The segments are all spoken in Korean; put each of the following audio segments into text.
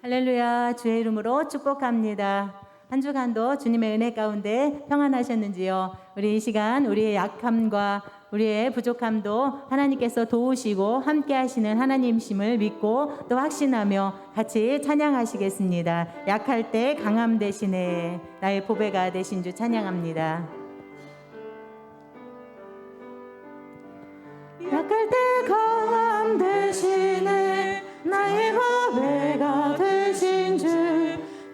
할렐루야, 주의 이름으로 축복합니다. 한 주간도 주님의 은혜 가운데 평안하셨는지요? 우리 이 시간 우리의 약함과 우리의 부족함도 하나님께서 도우시고 함께 하시는 하나님심을 믿고 또 확신하며 같이 찬양하시겠습니다. 약할 때 강함 대신에 나의 보배가 되신 주 찬양합니다. 약할 때 강함 대신에 나의 보배가 되신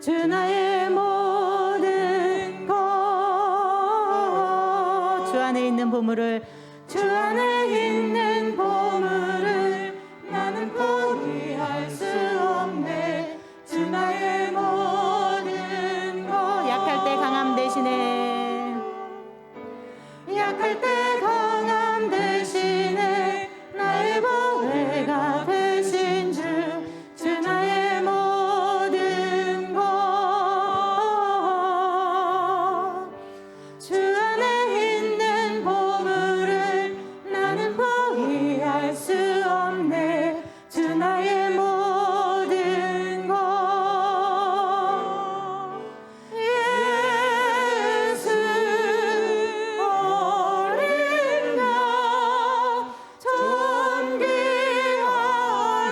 주 나의 모든 것. 주 안에 있는 보물을 나는 포기할 수 없네. 주 나의 모든 것. 약할 때 강함 대신에 나의 보배가 되신 주 나의 모든 것. 주 안에 있는 보물을 나는 포기할 수 없네. 주 나의 모든 것. 예수 어린 양 존귀한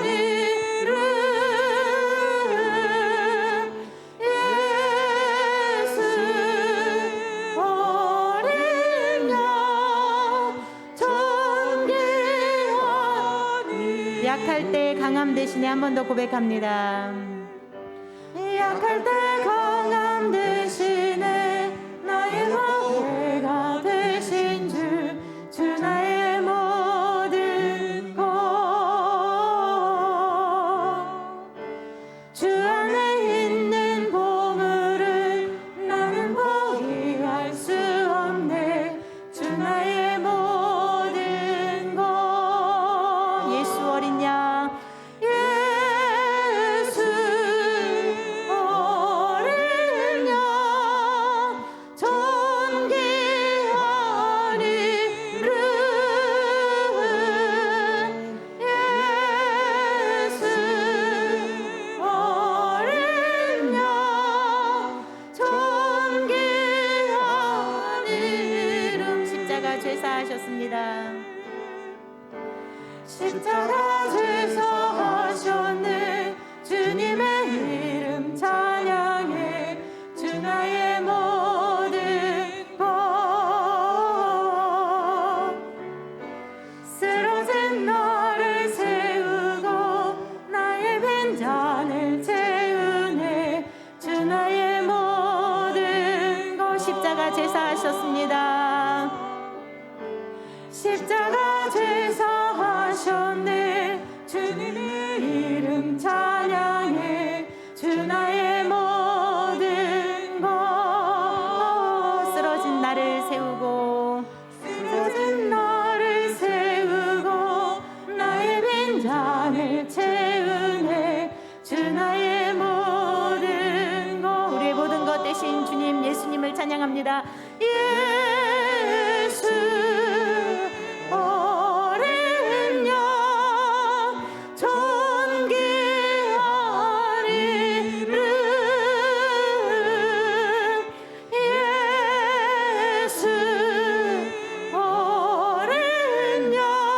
이름. 예수 어린 양 존귀한 이름. 약할 때 강함 대신에 한 번 더 고백합니다. 약할 때 강함 대신에 나의 보배가 되신 주 나의 모든 것. 주 안에 있는 보물을 나는 포기할 수 없네. 주 나의 모든 것. 예수 어린 양 예수 어린 양 존귀한 이름. 예수 어린 양 존귀한 이름. 십자가 죄사하셨습니다. 십자가 죄사하셨네. 주님의 이름 찬양해. 주 나의 모든 것. 쓰러진 나를 세우고 나의 빈잔을 채우네. 주 나의 모든 것. 십자가 제사하셨습니다. 십자가 제사하셨네. 주님의 이름 찬양해. 주 나의 모든 것. 쓰러진 나를 세우고 나의 빈잔을 채우네. 주 나의 모든 것. 우리의 모든 것 대신 주님 예수님을 찬양합니다. 예수 어린 양 존귀한 이름. 예수 어린 양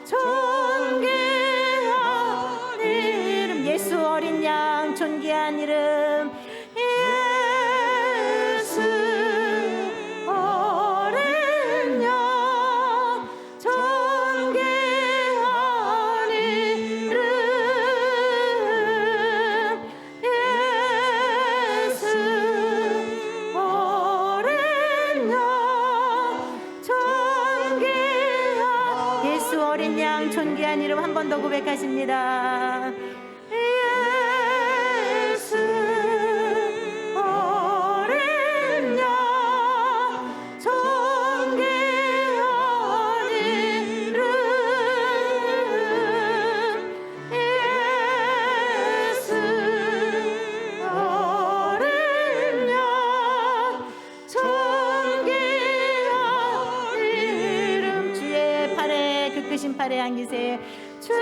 존귀한 이름. 예수 어린 양 존귀한 이름. 예수 어린 양 존귀한 이름. 예수 어린 양 존귀한. 예수 어린 양 존귀한 이름 한 번 더 고백하십니다. 예수 어린 양 존귀한 이름. 예수 어린 양 존귀한 이름. 주의 팔에 그 크신 팔에 안기세. 주의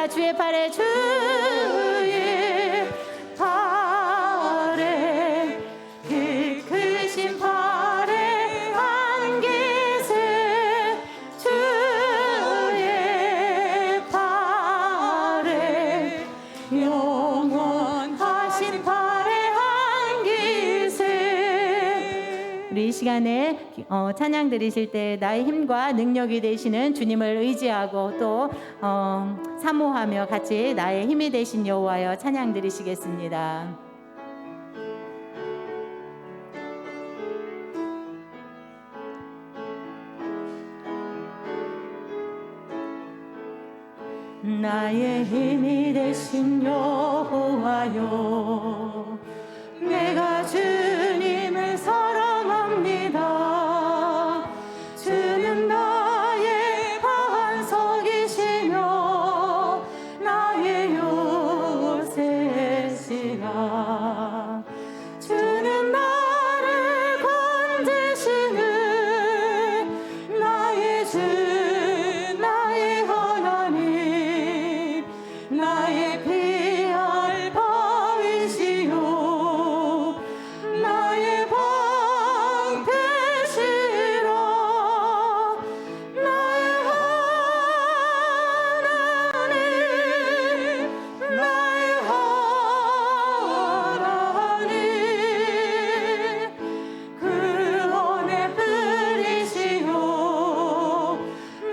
내가 주의 팔에 주의 팔에 그 크신 팔에 안기세 주의 팔에 영원하신 팔에 안기세. 우리 이 시간에 찬양 드리실 때 나의 힘과 능력이 되시는 주님을 의지하고 또 사모하며 같이 나의 힘이 되신 여호와여 찬양 드리시겠습니다. 나의 힘이 되신 여호와여 내가 주님을 사랑합니다. 주는 나의 반석이시며 나의 요새시라. 주는 나를 건지시는 나의 주 나의 하나님 나의 피할 바위시요 나의 방패시라. 나의 하나님 나의 하나님 구원의 뿌리시요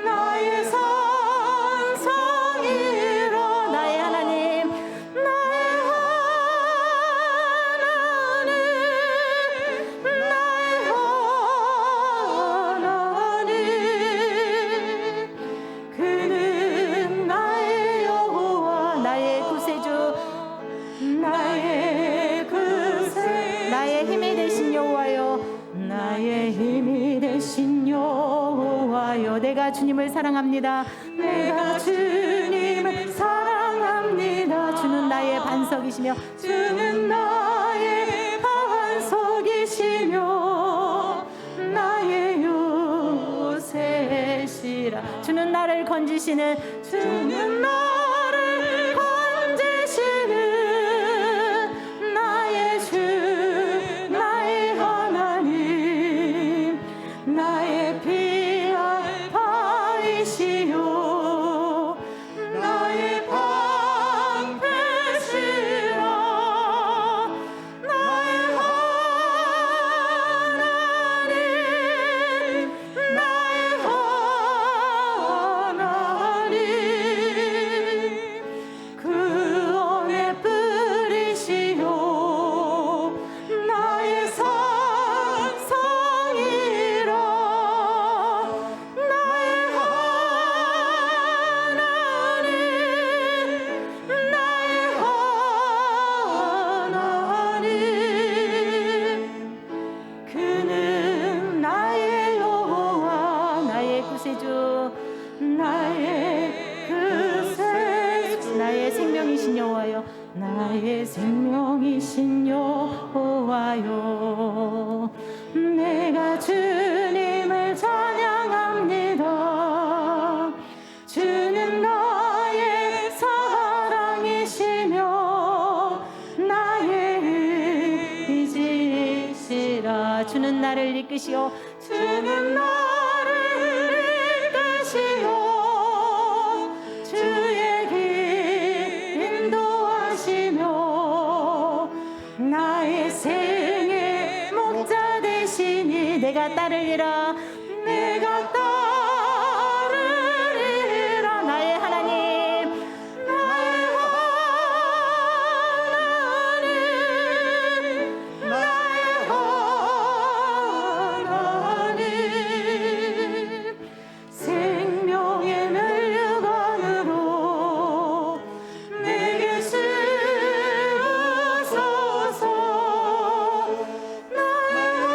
나의 산성이라. 나의 하나님 나의 하나님 나의 하나님 그는 나의 여호와 나의 구세주 나의 구세 나의 힘이 되신 여호와여 나의 힘이 되신 여호와여 내가 주님을 사랑합니다. 내가 주님을 사랑합니다. 주는 나의 반석이시며 주는 나의 반석이시며 나의 요새시라. 주는 나를 건지시는 주는 나를 건지시는 나의 주 나의 하나님 나의 피할 바위시요 나의 방패시라. 나의 하나님 나의 하나님 구원의 뿌리시요 나의 산성이라. 나의 하나님 나의 하나님 그는 나의 여호와 나의 구세주 나의 구세주 나의 생명이신 여호와여 나의 생명이신 여호와여 내가 주님을 찬양합니다. 주는 나의 사랑이시며 나의 의지시라. 주는 나를 이끄시오 주는 나를 이끄시오 주의 길 인도하시며 나의 생의 목자 되시니 내가 따르리라 내가 따르리라. 나의 하나님 나의 하나님 나의 하나님 생명의 면류관으로 내게 쓰소서. 나의 하나님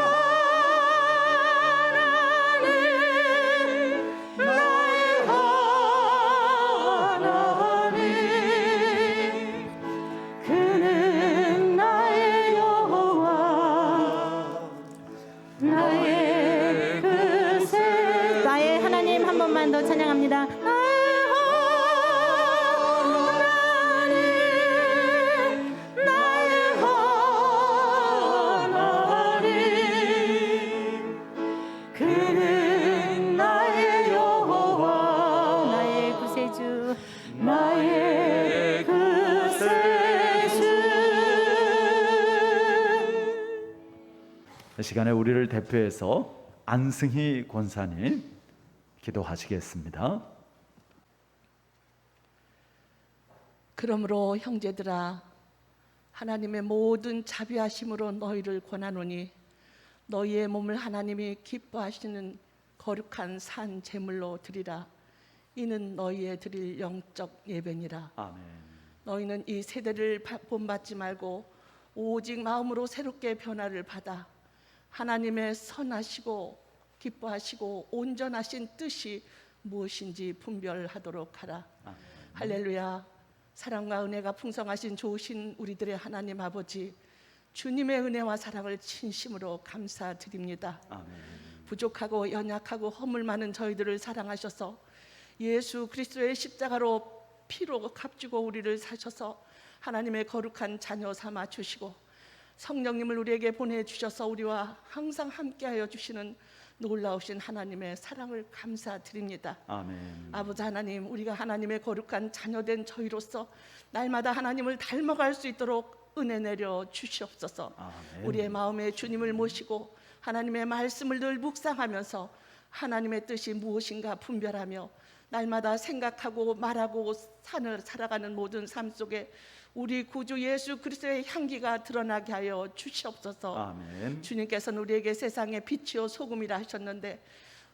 이 시간에 우리를 대표해서 안승희 권사님 기도하시겠습니다. 그러므로 형제들아, 하나님의 모든 자비하심으로 너희를 권하노니 너희의 몸을 하나님이 기뻐하시는 거룩한 산 제물로 드리라. 이는 너희의 드릴 영적 예배니라. 아멘. 너희는 이 세대를 본받지 말고 오직 마음으로 새롭게 변화를 받아 하나님의 선하시고 기뻐하시고 온전하신 뜻이 무엇인지 분별하도록 하라. 아멘. 할렐루야. 사랑과 은혜가 풍성하신 좋으신 우리들의 하나님 아버지, 주님의 은혜와 사랑을 진심으로 감사드립니다. 아멘. 부족하고 연약하고 허물 많은 저희들을 사랑하셔서 예수 그리스도의 십자가로 피로 값주고 우리를 사셔서 하나님의 거룩한 자녀 삼아 주시고 성령님을 우리에게 보내주셔서 우리와 항상 함께하여 주시는 놀라우신 하나님의 사랑을 감사드립니다. 아멘. 아버지 하나님, 우리가 하나님의 거룩한 자녀된 저희로서 날마다 하나님을 닮아갈 수 있도록 은혜 내려 주시옵소서. 아멘. 우리의 마음에 주님을 모시고 하나님의 말씀을 늘 묵상하면서 하나님의 뜻이 무엇인가 분별하며 날마다 생각하고 말하고 산을 살아가는 모든 삶 속에 우리 구주 예수 그리스도의 향기가 드러나게 하여 주시옵소서. 아멘. 주님께서는 우리에게 세상의 빛이요 소금이라 하셨는데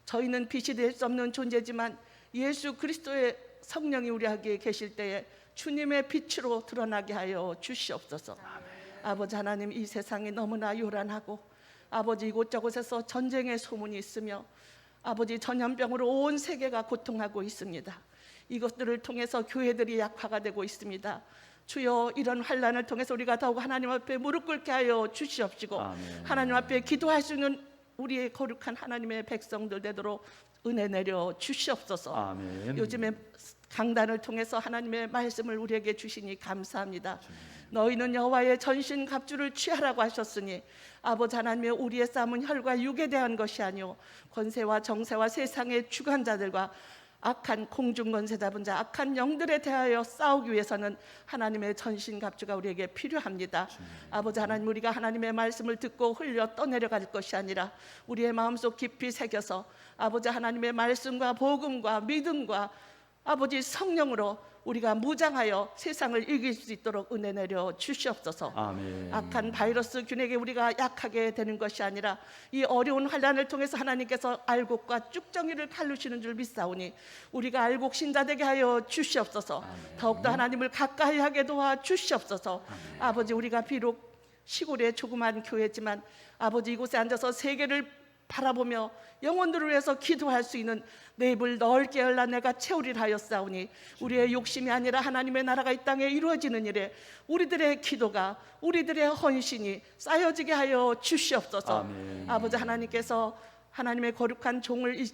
저희는 빛이 될 수 없는 존재지만 예수 그리스도의 성령이 우리에게 계실 때에 주님의 빛으로 드러나게 하여 주시옵소서. 아버지 하나님, 이 세상이 너무나 요란하고 아버지 이곳저곳에서 전쟁의 소문이 있으며 아버지 전염병으로 온 세계가 고통하고 있습니다. 이것들을 통해서 교회들이 약화가 되고 있습니다. 주여, 이런 환난을 통해서 우리가 더욱 하나님 앞에 무릎 꿇게 하여 주시옵시고 아멘. 하나님 앞에 기도할 수 있는 우리의 거룩한 하나님의 백성들 되도록 은혜 내려 주시옵소서. 아멘. 요즘에 강단을 통해서 하나님의 말씀을 우리에게 주시니 감사합니다. 너희는 여호와의 전신 갑주를 취하라고 하셨으니 아버지 하나님의 우리의 싸움은 혈과 육에 대한 것이 아니오 권세와 정세와 세상의 주관자들과 악한 공중권세 잡은 자 악한 영들에 대하여 싸우기 위해서는 하나님의 전신갑주가 우리에게 필요합니다. 아버지 하나님, 우리가 하나님의 말씀을 듣고 흘려 떠내려갈 것이 아니라 우리의 마음속 깊이 새겨서 아버지 하나님의 말씀과 복음과 믿음과 아버지 성령으로 우리가 무장하여 세상을 이길 수 있도록 은혜 내려 주시옵소서. 아멘. 악한 바이러스 균에게 우리가 약하게 되는 것이 아니라 이 어려운 환난을 통해서 하나님께서 알곡과 쭉정이를 갈르시는 줄 믿사오니 우리가 알곡 신자 되게 하여 주시옵소서. 더욱더 하나님을 가까이 하게 도와 주시옵소서. 아버지, 우리가 비록 시골의 조그만 교회지만 아버지 이곳에 앉아서 세계를 바라보며 영혼들을 위해서 기도할 수 있는 내 입을 넓게 열라 내가 채우리라 하였사오니 우리의 욕심이 아니라 하나님의 나라가 이 땅에 이루어지는 일에 우리들의 기도가 우리들의 헌신이 쌓여지게 하여 주시옵소서. 아멘. 아버지 하나님께서 하나님의 거룩한 종을 이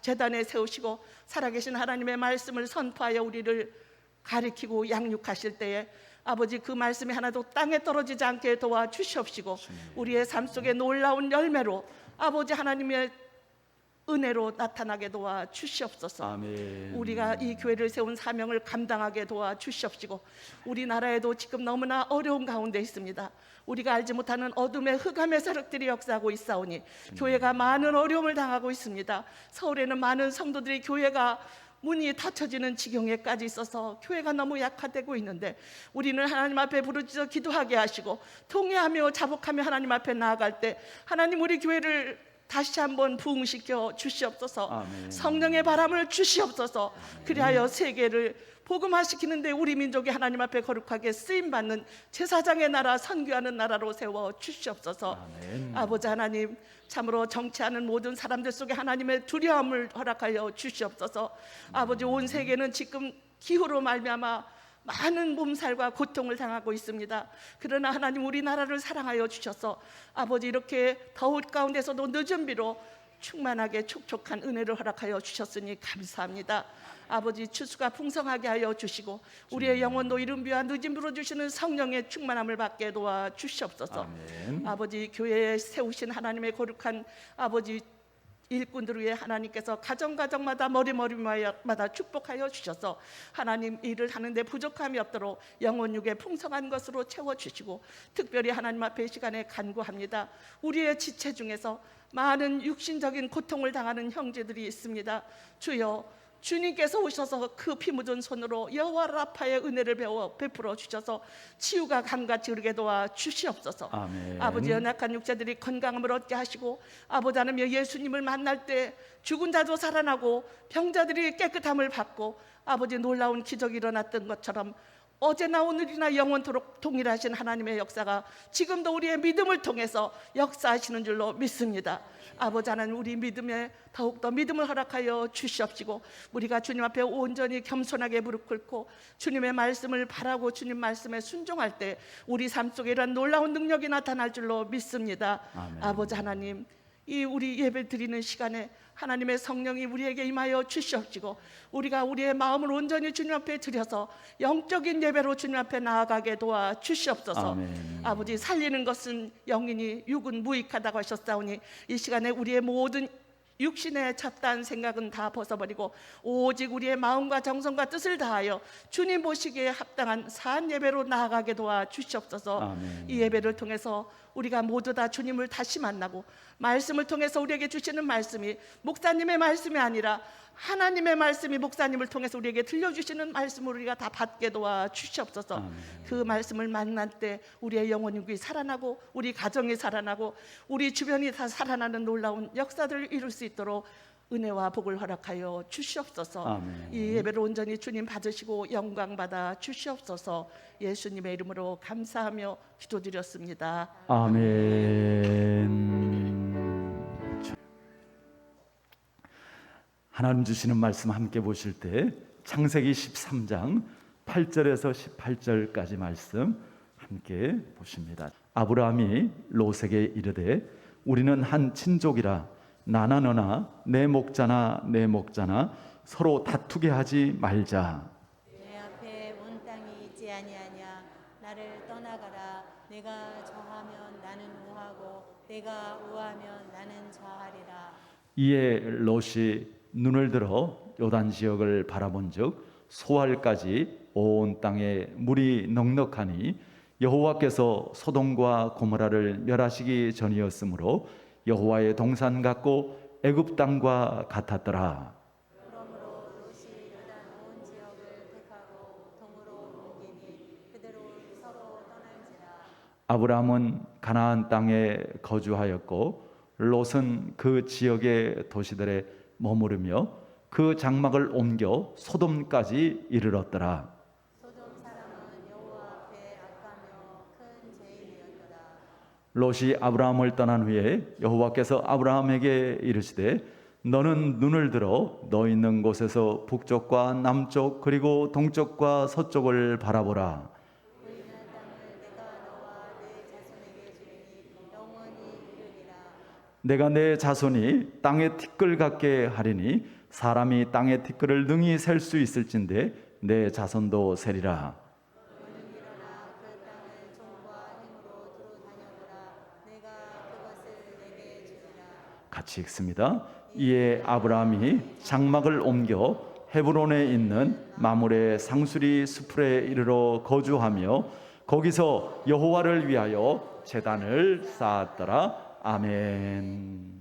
제단에 세우시고 살아계신 하나님의 말씀을 선포하여 우리를 가리키고 양육하실 때에 아버지 그 말씀이 하나도 땅에 떨어지지 않게 도와주시옵시고 우리의 삶 속에 놀라운 열매로 아버지 하나님의 은혜로 나타나게 도와주시옵소서. 아멘. 우리가 이 교회를 세운 사명을 감당하게 도와주시옵시고 우리나라에도 지금 너무나 어려운 가운데 있습니다. 우리가 알지 못하는 어둠의 흑암의 세력들이 역사하고 있사오니 교회가 많은 어려움을 당하고 있습니다. 서울에는 많은 성도들이 교회가 문이 닫혀지는 지경에까지 있어서 교회가 너무 약화되고 있는데 우리는 하나님 앞에 부르짖어 기도하게 하시고 통회하며 자복하며 하나님 앞에 나아갈 때 하나님 우리 교회를 다시 한번 부흥시켜 주시옵소서. 아멘. 성령의 바람을 주시옵소서. 그리하여 세계를 복음화시키는데 우리 민족이 하나님 앞에 거룩하게 쓰임받는 제사장의 나라, 선교하는 나라로 세워 주시옵소서. 아멘. 아버지 하나님, 참으로 정치하는 모든 사람들 속에 하나님의 두려움을 허락하여 주시옵소서. 아버지, 온 세계는 지금 기후로 말미암아 많은 몸살과 고통을 당하고 있습니다. 그러나 하나님, 우리나라를 사랑하여 주셔서 아버지 이렇게 더울 가운데서도 늦은 비로 충만하게 촉촉한 은혜를 허락하여 주셨으니 감사합니다. 아버지, 추수가 풍성하게 하여 주시고 우리의 영혼도 이른비와 늦은 비로 주시는 성령의 충만함을 받게 도와 주시옵소서. 아멘. 아버지, 교회에 세우신 하나님의 거룩한 아버지 일꾼들 위해 하나님께서 가정마다 머리마다 축복하여 주셔서 하나님 일을 하는데 부족함이 없도록 영혼 육에 풍성한 것으로 채워주시고, 특별히 하나님 앞에 이 시간에 간구합니다. 우리의 지체 중에서 많은 육신적인 고통을 당하는 형제들이 있습니다. 주여, 주님께서 오셔서 그 피 묻은 손으로 여호와 라파의 은혜를 베풀어 주셔서 치유가 감같이 이르게 도와 주시옵소서. 아멘. 아버지, 연약한 육체들이 건강함을 얻게 하시고, 아버지 하나님 예수님을 만날 때 죽은 자도 살아나고 병자들이 깨끗함을 받고, 아버지 놀라운 기적이 일어났던 것처럼 어제나 오늘이나 영원토록 동일하신 하나님의 역사가 지금도 우리의 믿음을 통해서 역사하시는 줄로 믿습니다. 아버지 하나님, 우리 믿음에 더욱더 믿음을 허락하여 주시옵시고, 우리가 주님 앞에 온전히 겸손하게 무릎 꿇고 주님의 말씀을 바라고 주님 말씀에 순종할 때 우리 삶 속에 이런 놀라운 능력이 나타날 줄로 믿습니다. 아멘. 아버지 하나님, 이 우리 예배 드리는 시간에 하나님의 성령이 우리에게 임하여 주시옵시고, 우리가 우리의 마음을 온전히 주님 앞에 드려서 영적인 예배로 주님 앞에 나아가게 도와 주시옵소서. 아멘. 아버지, 살리는 것은 영이니 육은 무익하다고 하셨사오니 이 시간에 우리의 모든 육신의 잡다한 생각은 다 벗어버리고 오직 우리의 마음과 정성과 뜻을 다하여 주님 보시기에 합당한 산 예배로 나아가게 도와 주시옵소서. 아멘. 이 예배를 통해서 우리가 모두 다 주님을 다시 만나고, 말씀을 통해서 우리에게 주시는 말씀이 목사님의 말씀이 아니라 하나님의 말씀이 목사님을 통해서 우리에게 들려주시는 말씀을 우리가 다 받게 도와 주시옵소서. 아멘. 그 말씀을 만날 때 우리의 영혼 육이 살아나고 우리 가정이 살아나고 우리 주변이 다 살아나는 놀라운 역사들을 이룰 수 있도록 은혜와 복을 허락하여 주시옵소서. 아멘. 이 예배를 온전히 주님 받으시고 영광 받아 주시옵소서. 예수님의 이름으로 감사하며 기도드렸습니다. 아멘. 하나님 주시는 말씀 함께 보실 때 창세기 13장 8절에서 18절까지 말씀 함께 보십니다. 아브라함이 롯에게 이르되 우리는 한 친족이라 나나 너나 내 목자나 내 목자나 서로 다투게 하지 말자. 내 앞에 온 땅이 있지 아니하냐. 나를 떠나가라. 내가 저하면 나는 우하고 내가 우하면 나는 저하리라. 이에 롯이 눈을 들어 요단 지역을 바라본즉 소알까지 온 땅에 물이 넉넉하니 여호와께서 소돔과 고모라를 멸하시기 전이었으므로 여호와의 동산 같고 애굽 땅과 같았더라. 그러므로 롯이 요단 온 지역을 택하고 동으로 옮기니 그대로 서로 떠날지라. 아브라함은 가나안 땅에 거주하였고 롯은 그 지역의 도시들에 머무르며 그 장막을 옮겨 소돔까지 이르렀더라. 소돔 사람은 여호와 앞에 악하며 큰 죄인이었더라. 롯이 아브라함을 떠난 후에 여호와께서 아브라함에게 이르시되 너는 눈을 들어 너 있는 곳에서 북쪽과 남쪽 그리고 동쪽과 서쪽을 바라보라. 보이는 땅을 내가 너와 내 자손에게 주리니 영원히 이르리라. 내가 내 자손이 땅의 티끌 같게 하리니 사람이 땅의 티끌을 능히 셀 수 있을진데 내 자손도 세리라. 너는 일어나 그 땅을 종과 행으로 두루 다녀보라. 내가 그것을 내게 주리라. 같이 읽습니다. 이에 아브라함이 장막을 옮겨 헤브론에 있는 마므레 상수리 수풀에 이르러 거주하며 거기서 여호와를 위하여 제단을 쌓았더라. 아멘.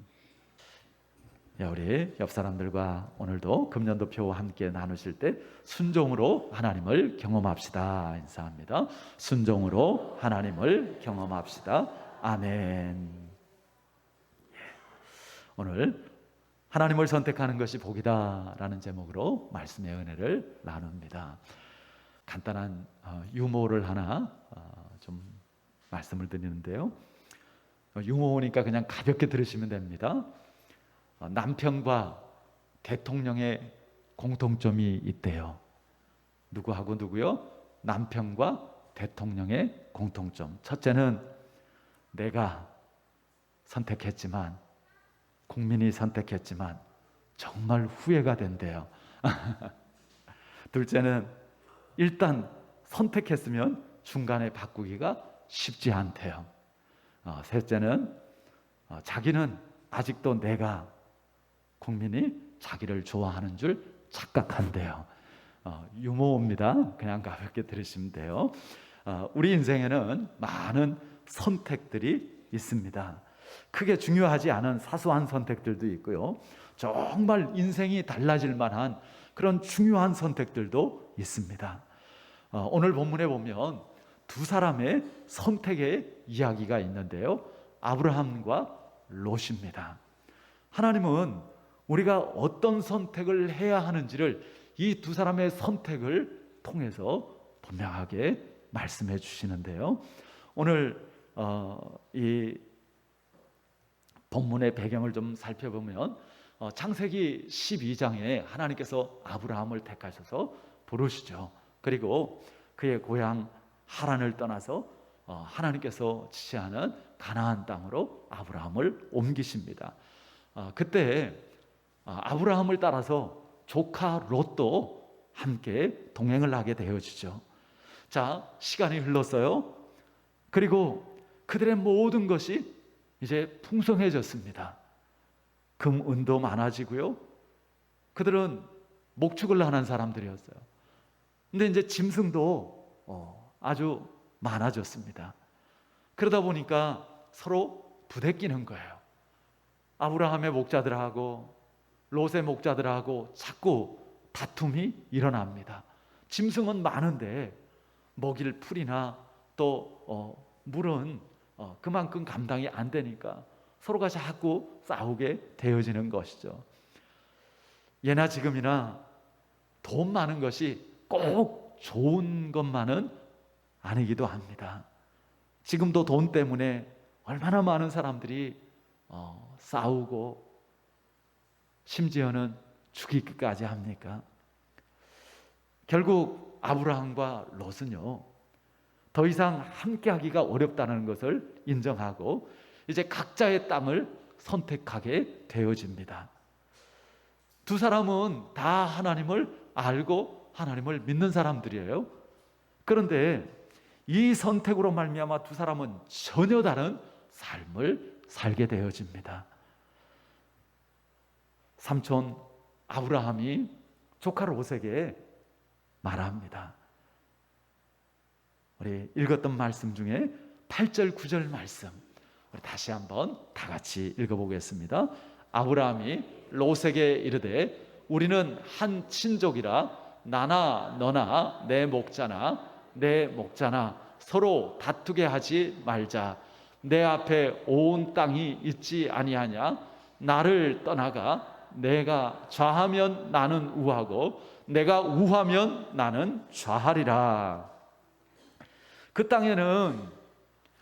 우리 옆 사람들과 오늘도 금년도표와 함께 나누실 때 순종으로 하나님을 경험합시다 인사합니다. 순종으로 하나님을 경험합시다. 아멘. 오늘 하나님을 선택하는 것이 복이다라는 제목으로 말씀의 은혜를 나눕니다. 간단한 유머를 하나 좀 말씀을 드리는데요. 유머니까 그냥 가볍게 들으시면 됩니다. 남편과 대통령의 공통점이 있대요. 누구하고 누구요? 남편과 대통령의 공통점. 첫째는 내가 선택했지만 국민이 선택했지만 정말 후회가 된대요. 둘째는 일단 선택했으면 중간에 바꾸기가 쉽지 않대요. 셋째는 자기는 아직도 내가 국민이 자기를 좋아하는 줄 착각한대요. 유머입니다. 그냥 가볍게 들으시면 돼요. 우리 인생에는 많은 선택들이 있습니다. 크게 중요하지 않은 사소한 선택들도 있고요. 정말 인생이 달라질 만한 그런 중요한 선택들도 있습니다. 오늘 본문에 보면 두 사람의 선택의 이야기가 있는데요. 아브라함과 롯입니다. 하나님은 우리가 어떤 선택을 해야 하는지를 이 두 사람의 선택을 통해서 분명하게 말씀해 주시는데요. 오늘 이 본문의 배경을 좀 살펴보면 창세기 12장에 하나님께서 아브라함을 택하셔서 부르시죠. 그리고 그의 고향 하란을 떠나서 하나님께서 지시하는 가나안 땅으로 아브라함을 옮기십니다. 그때 아브라함을 따라서 조카 롯도 함께 동행을 하게 되어지죠. 자, 시간이 흘렀어요. 그리고 그들의 모든 것이 이제 풍성해졌습니다. 금, 은도 많아지고요. 그들은 목축을 하는 사람들이었어요. 근데 이제 짐승도 아주 많아졌습니다. 그러다 보니까 서로 부대끼는 거예요. 아브라함의 목자들하고 롯의 목자들하고 자꾸 다툼이 일어납니다. 짐승은 많은데 먹일 풀이나 또 물은 그만큼 감당이 안 되니까 서로가 자꾸 싸우게 되어지는 것이죠. 예나 지금이나 돈 많은 것이 꼭 좋은 것만은 아니기도 합니다. 지금도 돈 때문에 얼마나 많은 사람들이 싸우고 심지어는 죽이기까지 합니까? 결국 아브라함과 롯은요, 더 이상 함께하기가 어렵다는 것을 인정하고 이제 각자의 땅을 선택하게 되어집니다. 두 사람은 다 하나님을 알고 하나님을 믿는 사람들이에요. 그런데 이 선택으로 말미암아 두 사람은 전혀 다른 삶을 살게 되어집니다. 삼촌 아브라함이 조카 롯에게 말합니다. 우리 읽었던 말씀 중에 8절 9절 말씀 우리 다시 한번 다 같이 읽어보겠습니다. 아브라함이 롯에게 이르되 우리는 한 친족이라 나나 너나 내 목자나 내 목자나 서로 다투게 하지 말자. 내 앞에 온 땅이 있지 아니하냐. 나를 떠나가 내가 좌하면 나는 우하고 내가 우하면 나는 좌하리라. 그 땅에는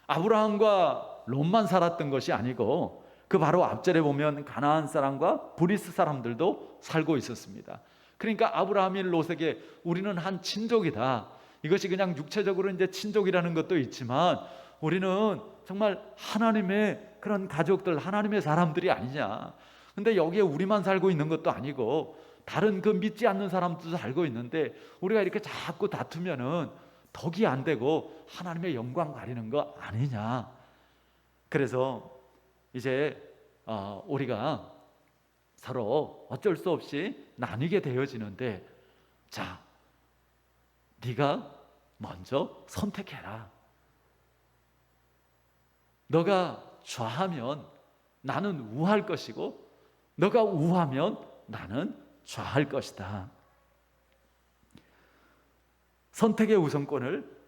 아브라함과 롯만 살았던 것이 아니고 그 바로 앞절에 보면 가나안 사람과 브리스 사람들도 살고 있었습니다. 그러니까 아브라함이 롯에게 우리는 한 친족이다. 이것이 그냥 육체적으로 이제 친족이라는 것도 있지만 우리는 정말 하나님의 그런 가족들, 하나님의 사람들이 아니냐. 근데 여기에 우리만 살고 있는 것도 아니고 다른 그 믿지 않는 사람들도 살고 있는데 우리가 이렇게 자꾸 다투면은 덕이 안 되고 하나님의 영광 가리는 거 아니냐. 그래서 이제 우리가 서로 어쩔 수 없이 나뉘게 되어지는데 자, 네가 먼저 선택해라. 너가 좌하면 나는 우할 것이고 너가 우하면 나는 좌할 것이다. 선택의 우선권을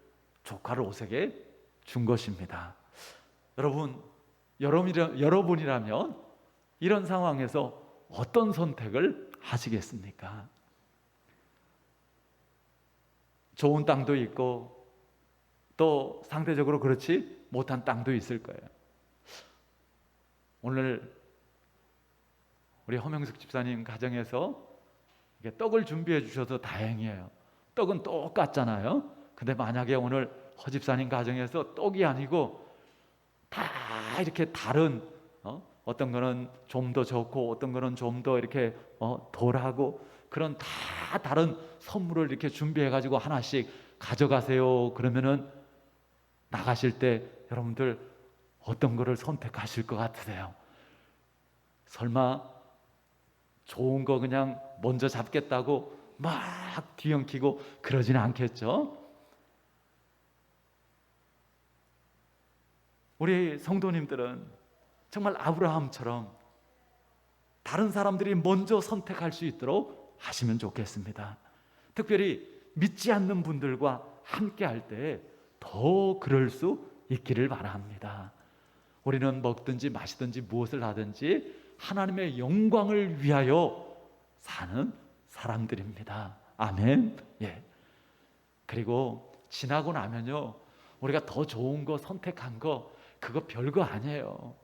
조카 롯에게 준 것입니다. 여러분이라면 이런 상황에서 어떤 선택을 하시겠습니까? 좋은 땅도 있고 또 상대적으로 그렇지 못한 땅도 있을 거예요. 오늘 우리 허명숙 집사님 가정에서 떡을 준비해 주셔서 다행이에요. 떡은 똑같잖아요. 근데 만약에 오늘 허 집사님 가정에서 떡이 아니고 다 이렇게 다른 어떤 거는 좀 더 좋고 어떤 거는 좀 더 이렇게 덜하고 그런 다 다른 선물을 이렇게 준비해 가지고 하나씩 가져가세요. 그러면은 나가실 때 여러분들 어떤 거를 선택하실 것 같으세요? 설마 좋은 거 그냥 먼저 잡겠다고 막 뒤엉키고 그러지는 않겠죠. 우리 성도님들은 정말 아브라함처럼 다른 사람들이 먼저 선택할 수 있도록 하시면 좋겠습니다. 특별히 믿지 않는 분들과 함께 할 때 더 그럴 수 있기를 바랍니다. 우리는 먹든지 마시든지 무엇을 하든지 하나님의 영광을 위하여 사는 사람들입니다. 아멘. 예. 그리고 지나고 나면요, 우리가 더 좋은 거 선택한 거 그거 별거 아니에요.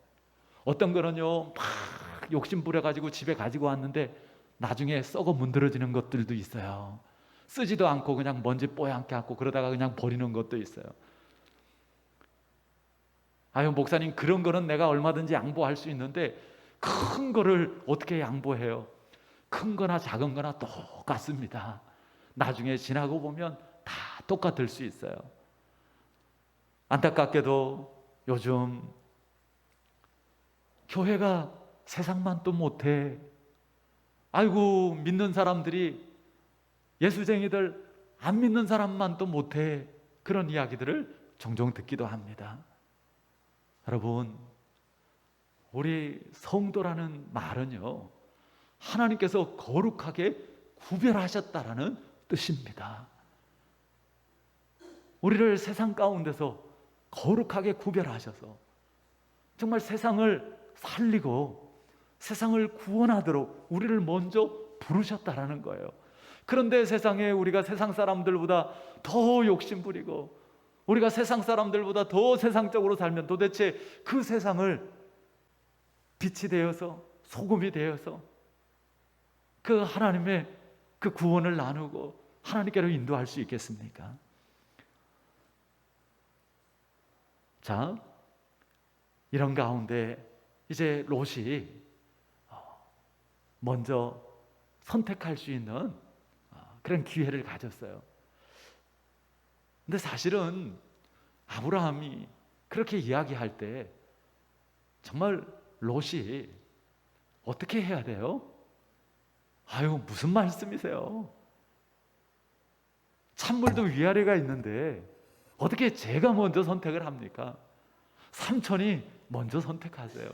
어떤 거는요 막 욕심 부려가지고 집에 가지고 왔는데 나중에 썩어 문드러지는 것들도 있어요. 쓰지도 않고 그냥 먼지 뽀얗게 않고 그러다가 그냥 버리는 것도 있어요. 아유, 목사님, 그런 거는 내가 얼마든지 양보할 수 있는데 큰 거를 어떻게 양보해요? 큰 거나 작은 거나 똑같습니다. 나중에 지나고 보면 다 똑같을 수 있어요. 안타깝게도 요즘 교회가 세상만 또 못해. 아이고, 믿는 사람들이 예수쟁이들 안 믿는 사람만 또 못해. 그런 이야기들을 종종 듣기도 합니다. 여러분, 우리 성도라는 말은요, 하나님께서 거룩하게 구별하셨다라는 뜻입니다. 우리를 세상 가운데서 거룩하게 구별하셔서 정말 세상을 살리고 세상을 구원하도록 우리를 먼저 부르셨다라는 거예요. 그런데 세상에 우리가 세상 사람들보다 더 욕심부리고 우리가 세상 사람들보다 더 세상적으로 살면 도대체 그 세상을 빛이 되어서 소금이 되어서 그 하나님의 그 구원을 나누고 하나님께로 인도할 수 있겠습니까? 자, 이런 가운데 이제 롯이 먼저 선택할 수 있는 그런 기회를 가졌어요. 근데 사실은 아브라함이 그렇게 이야기할 때 정말 롯이 어떻게 해야 돼요? 아유, 무슨 말씀이세요? 찬물도 위아래가 있는데 어떻게 제가 먼저 선택을 합니까? 삼촌이 먼저 선택하세요.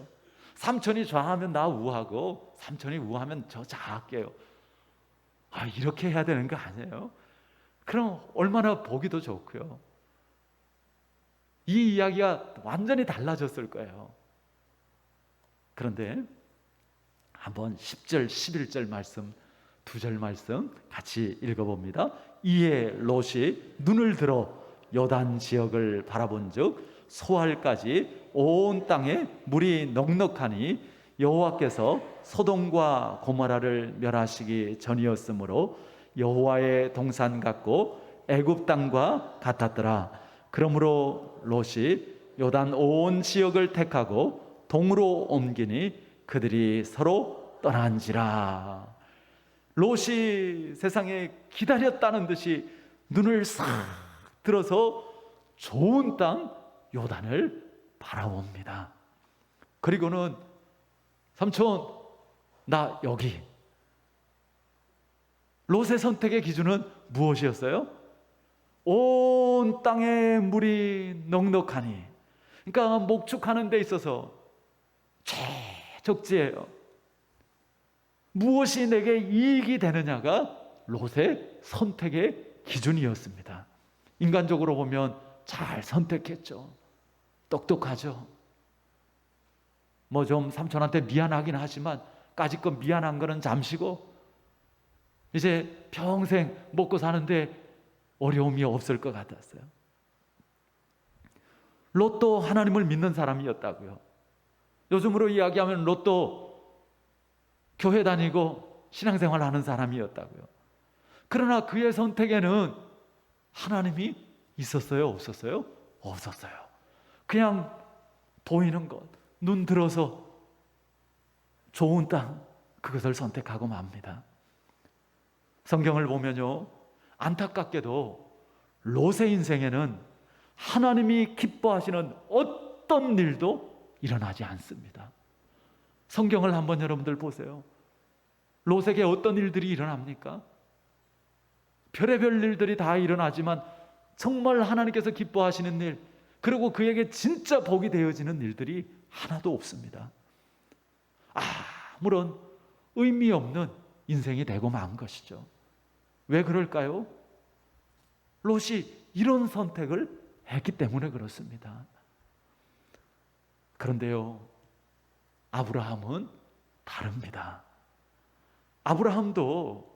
삼촌이 좌하면 나 우하고 삼촌이 우하면 저 좌할게요. 이렇게 해야 되는 거 아니에요? 그럼 얼마나 보기도 좋고요. 이 이야기가 완전히 달라졌을 거예요. 그런데 한번 10절, 11절 말씀, 2절 말씀 같이 읽어봅니다. 이에 롯이 눈을 들어 요단 지역을 바라본즉 소알까지 온 땅에 물이 넉넉하니 여호와께서 소돔과 고모라를 멸하시기 전이었으므로 여호와의 동산 같고 애굽 땅과 같았더라. 그러므로 롯이 요단 온 지역을 택하고 동으로 옮기니 그들이 서로 떠난지라. 롯이 세상에 기다렸다는 듯이 눈을 싹 들어서 좋은 땅 요단을 바라봅니다. 그리고는 삼촌, 나 여기. 롯의 선택의 기준은 무엇이었어요? 온 땅에 물이 넉넉하니, 그러니까 목축하는 데 있어서 최적지예요. 무엇이 내게 이익이 되느냐가 롯의 선택의 기준이었습니다. 인간적으로 보면 잘 선택했죠. 똑똑하죠. 뭐 좀 삼촌한테 미안하긴 하지만 까짓것 미안한 거는 잠시고 이제 평생 먹고 사는데 어려움이 없을 것 같았어요. 롯도 하나님을 믿는 사람이었다고요. 요즘으로 이야기하면 롯도 교회 다니고 신앙생활 하는 사람이었다고요. 그러나 그의 선택에는 하나님이 있었어요? 없었어요? 없었어요. 그냥 보이는 것, 눈 들어서 좋은 땅, 그것을 선택하고 맙니다. 성경을 보면요, 안타깝게도 롯의 인생에는 하나님이 기뻐하시는 어떤 일도 일어나지 않습니다. 성경을 한번 여러분들 보세요. 롯에게 어떤 일들이 일어납니까? 별의별 일들이 다 일어나지만 정말 하나님께서 기뻐하시는 일, 그리고 그에게 진짜 복이 되어지는 일들이 하나도 없습니다. 아무런 의미 없는 인생이 되고 만 것이죠. 왜 그럴까요? 롯이 이런 선택을 했기 때문에 그렇습니다. 그런데요, 아브라함은 다릅니다. 아브라함도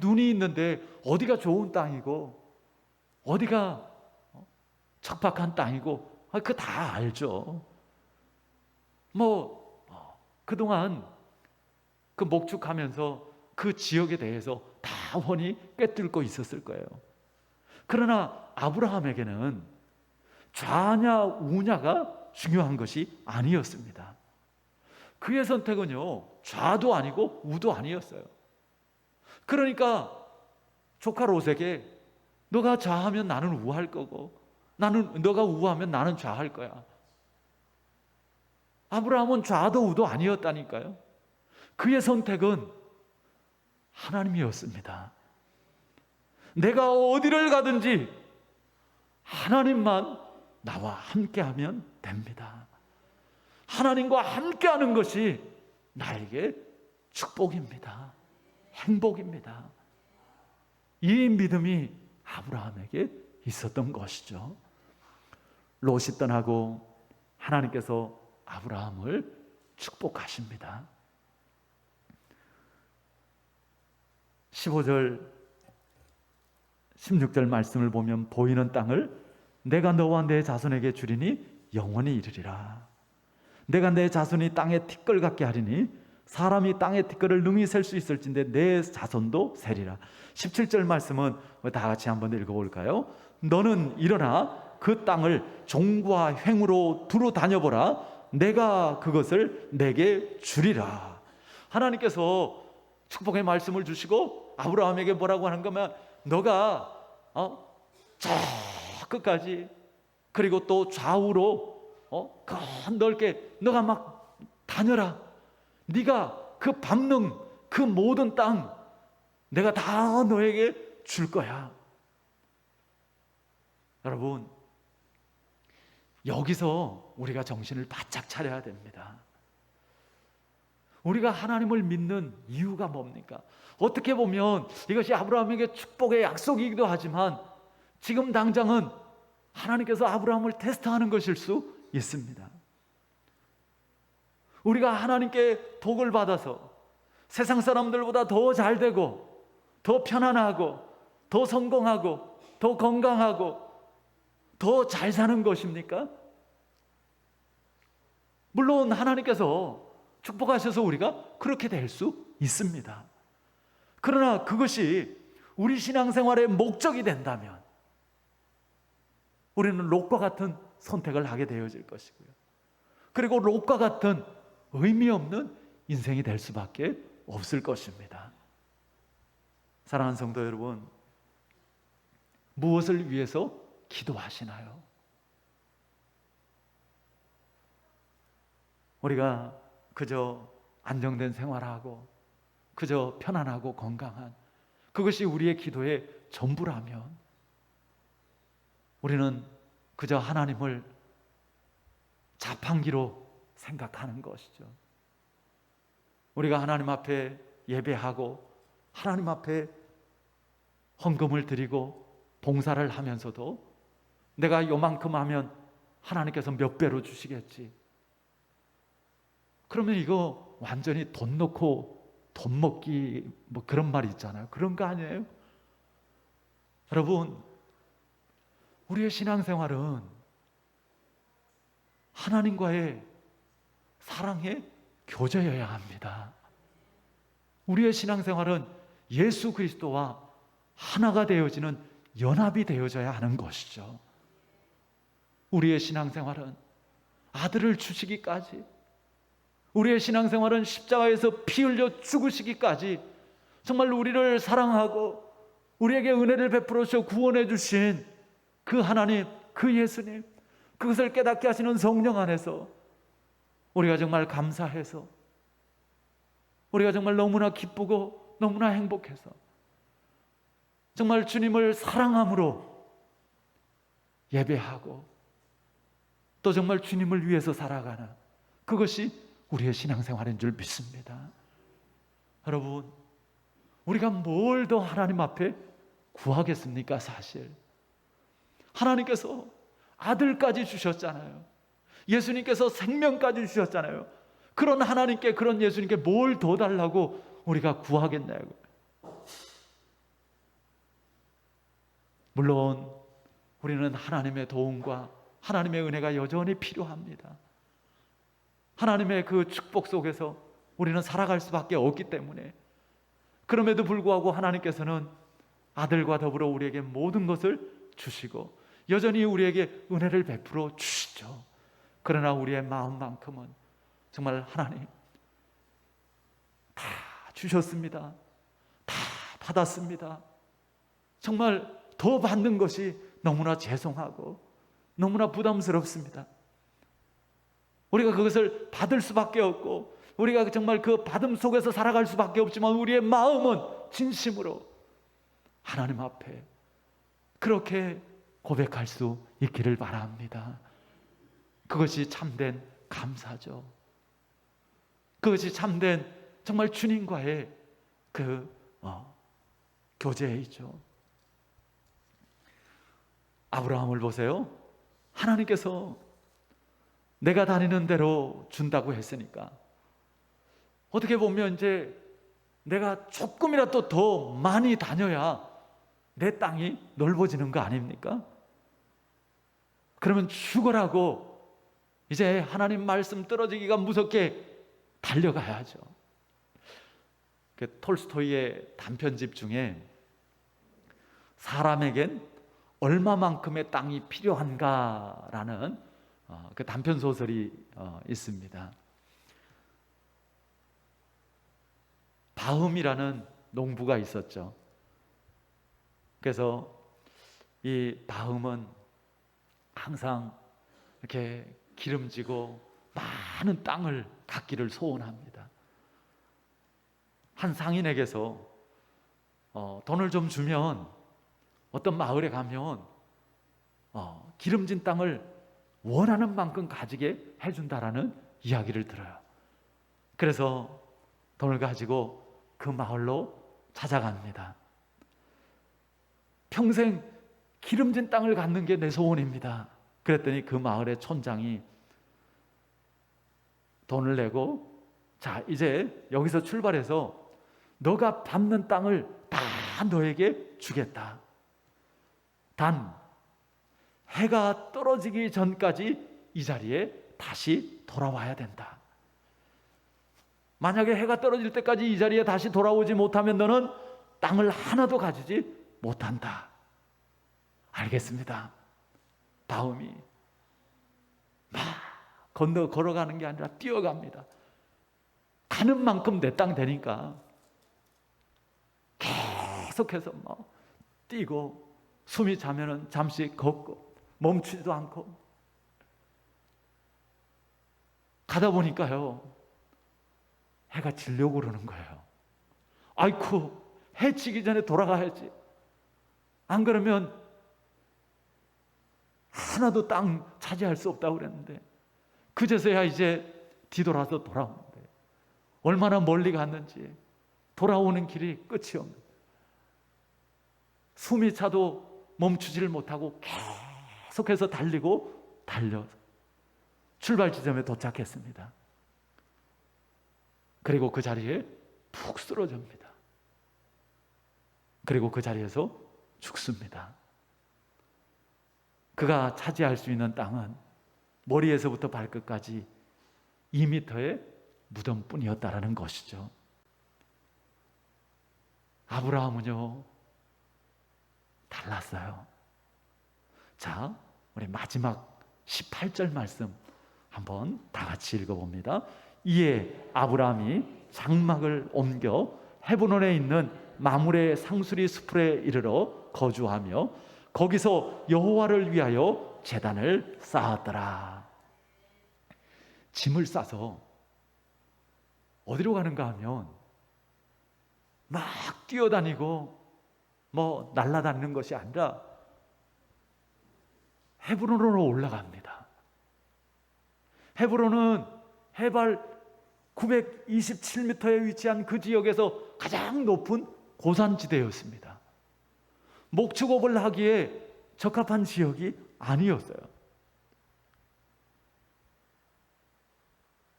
눈이 있는데 어디가 좋은 땅이고 어디가 척박한 땅이고 그 다 알죠. 그동안 그 목축하면서 그 지역에 대해서 다 훤히 꿰뚫고 있었을 거예요. 그러나 아브라함에게는 좌냐 우냐가 중요한 것이 아니었습니다. 그의 선택은요, 좌도 아니고 우도 아니었어요. 그러니까 조카 롯에게 너가 좌하면 나는 우할 거고 너가 우하면 나는 좌할 거야. 아브라함은 좌도 우도 아니었다니까요. 그의 선택은 하나님이었습니다. 내가 어디를 가든지 하나님만 나와 함께하면 됩니다. 하나님과 함께하는 것이 나에게 축복입니다. 행복입니다. 이 믿음이 아브라함에게 있었던 것이죠. 롯이 떠나고 하나님께서 아브라함을 축복하십니다. 15절 16절 말씀을 보면 보이는 땅을 내가 너와 내 자손에게 주리니 영원히 이르리라. 내가 내 자손이 땅의 티끌 같게 하리니 사람이 땅의 티끌을 능히 셀 수 있을진데 내 자손도 세리라. 17절 말씀은 다 같이 한번 읽어볼까요? 너는 일어나 그 땅을 종과 횡으로 두루 다녀보라. 내가 그것을 내게 주리라. 하나님께서 축복의 말씀을 주시고 아브라함에게 뭐라고 하는 거면 너가 저 끝까지 그리고 또 좌우로 넓게 너가 막 다녀라. 네가 그 밟는 그 모든 땅 내가 다 너에게 줄 거야. 여러분, 여기서 우리가 정신을 바짝 차려야 됩니다. 우리가 하나님을 믿는 이유가 뭡니까? 어떻게 보면 이것이 아브라함에게 축복의 약속이기도 하지만 지금 당장은 하나님께서 아브라함을 테스트하는 것일 수 있습니다. 우리가 하나님께 복을 받아서 세상 사람들보다 더 잘되고 더 편안하고 더 성공하고 더 건강하고 더 잘 사는 것입니까? 물론 하나님께서 축복하셔서 우리가 그렇게 될 수 있습니다. 그러나 그것이 우리 신앙생활의 목적이 된다면 우리는 롯과 같은 선택을 하게 되어질 것이고요. 그리고 롯과 같은 의미 없는 인생이 될 수밖에 없을 것입니다. 사랑하는 성도 여러분, 무엇을 위해서 기도하시나요? 우리가 그저 안정된 생활하고 그저 편안하고 건강한 그것이 우리의 기도의 전부라면 우리는 그저 하나님을 자판기로 생각하는 것이죠. 우리가 하나님 앞에 예배하고 하나님 앞에 헌금을 드리고 봉사를 하면서도 내가 요만큼 하면 하나님께서 몇 배로 주시겠지. 그러면 이거 완전히 돈 넣고 돈 먹기 그런 말이 있잖아요. 그런 거 아니에요? 여러분, 우리의 신앙생활은 하나님과의 사랑의 교제여야 합니다. 우리의 신앙생활은 예수 그리스도와 하나가 되어지는 연합이 되어져야 하는 것이죠. 우리의 신앙생활은 아들을 주시기까지, 우리의 신앙생활은 십자가에서 피 흘려 죽으시기까지 정말 우리를 사랑하고 우리에게 은혜를 베풀어 주셔 구원해 주신 그 하나님, 그 예수님, 그것을 깨닫게 하시는 성령 안에서 우리가 정말 감사해서 우리가 정말 너무나 기쁘고 너무나 행복해서 정말 주님을 사랑함으로 예배하고 또 정말 주님을 위해서 살아가는 그것이 우리의 신앙생활인 줄 믿습니다. 여러분, 우리가 뭘 더 하나님 앞에 구하겠습니까? 사실 하나님께서 아들까지 주셨잖아요. 예수님께서 생명까지 주셨잖아요. 그런 하나님께, 그런 예수님께 뭘 더 달라고 우리가 구하겠냐고요. 물론 우리는 하나님의 도움과 하나님의 은혜가 여전히 필요합니다. 하나님의 그 축복 속에서 우리는 살아갈 수밖에 없기 때문에, 그럼에도 불구하고 하나님께서는 아들과 더불어 우리에게 모든 것을 주시고 여전히 우리에게 은혜를 베풀어 주시죠. 그러나 우리의 마음만큼은 정말 하나님 다 주셨습니다. 다 받았습니다. 정말 더 받는 것이 너무나 죄송하고 너무나 부담스럽습니다. 우리가 그것을 받을 수밖에 없고 우리가 정말 그 받음 속에서 살아갈 수밖에 없지만 우리의 마음은 진심으로 하나님 앞에 그렇게 고백할 수 있기를 바랍니다. 그것이 참된 감사죠. 그것이 참된 정말 주님과의 그 교제이죠. 아브라함을 보세요. 하나님께서 내가 다니는 대로 준다고 했으니까 어떻게 보면 이제 내가 조금이라도 더 많이 다녀야 내 땅이 넓어지는 거 아닙니까? 그러면 죽어라고 이제 하나님 말씀 떨어지기가 무섭게 달려가야죠. 그 톨스토이의 단편집 중에 사람에겐 얼마만큼의 땅이 필요한가라는 그 단편 소설이 있습니다. 바흠이라는 농부가 있었죠. 그래서 이 바흠은 항상 이렇게 기름지고 많은 땅을 갖기를 소원합니다. 한 상인에게서 돈을 좀 주면 어떤 마을에 가면 기름진 땅을 원하는 만큼 가지게 해준다라는 이야기를 들어요. 그래서 돈을 가지고 그 마을로 찾아갑니다. 평생 기름진 땅을 갖는 게 내 소원입니다. 그랬더니 그 마을의 촌장이 돈을 내고 자 이제 여기서 출발해서 너가 밟는 땅을 다 너에게 주겠다. 단 해가 떨어지기 전까지 이 자리에 다시 돌아와야 된다. 만약에 해가 떨어질 때까지 이 자리에 다시 돌아오지 못하면 너는 땅을 하나도 가지지 못한다. 알겠습니다. 바움이 막 걸어가는 게 아니라 뛰어갑니다. 가는 만큼 내 땅 되니까 계속해서 막 뛰고 숨이 차면은 잠시 걷고 멈추지도 않고 가다 보니까요 해가 지려고 그러는 거예요. 아이쿠 해 지기 전에 돌아가야지. 안 그러면 하나도 땅 차지할 수 없다고 그랬는데 그제서야 이제 뒤돌아서 돌아오는데 얼마나 멀리 갔는지 돌아오는 길이 끝이 없는, 숨이 차도 멈추지를 못하고 계속해서 달려서 출발 지점에 도착했습니다. 그리고 그 자리에 푹 쓰러집니다. 그리고 그 자리에서 죽습니다. 그가 차지할 수 있는 땅은 머리에서부터 발끝까지 2m의 무덤뿐이었다라는 것이죠. 아브라함은요 달랐어요. 자, 우리 마지막 18절 말씀 한번 다 같이 읽어봅니다. 이에 아브라함이 장막을 옮겨 헤브론에 있는 마므레 상수리 수풀에 이르러 거주하며 거기서 여호와를 위하여 제단을 쌓았더라. 짐을 싸서 어디로 가는가 하면 막 뛰어다니고 뭐 날아다니는 것이 아니라 헤브론으로 올라갑니다. 헤브론은 해발 927m에 위치한 그 지역에서 가장 높은 고산지대였습니다. 목축업을 하기에 적합한 지역이 아니었어요.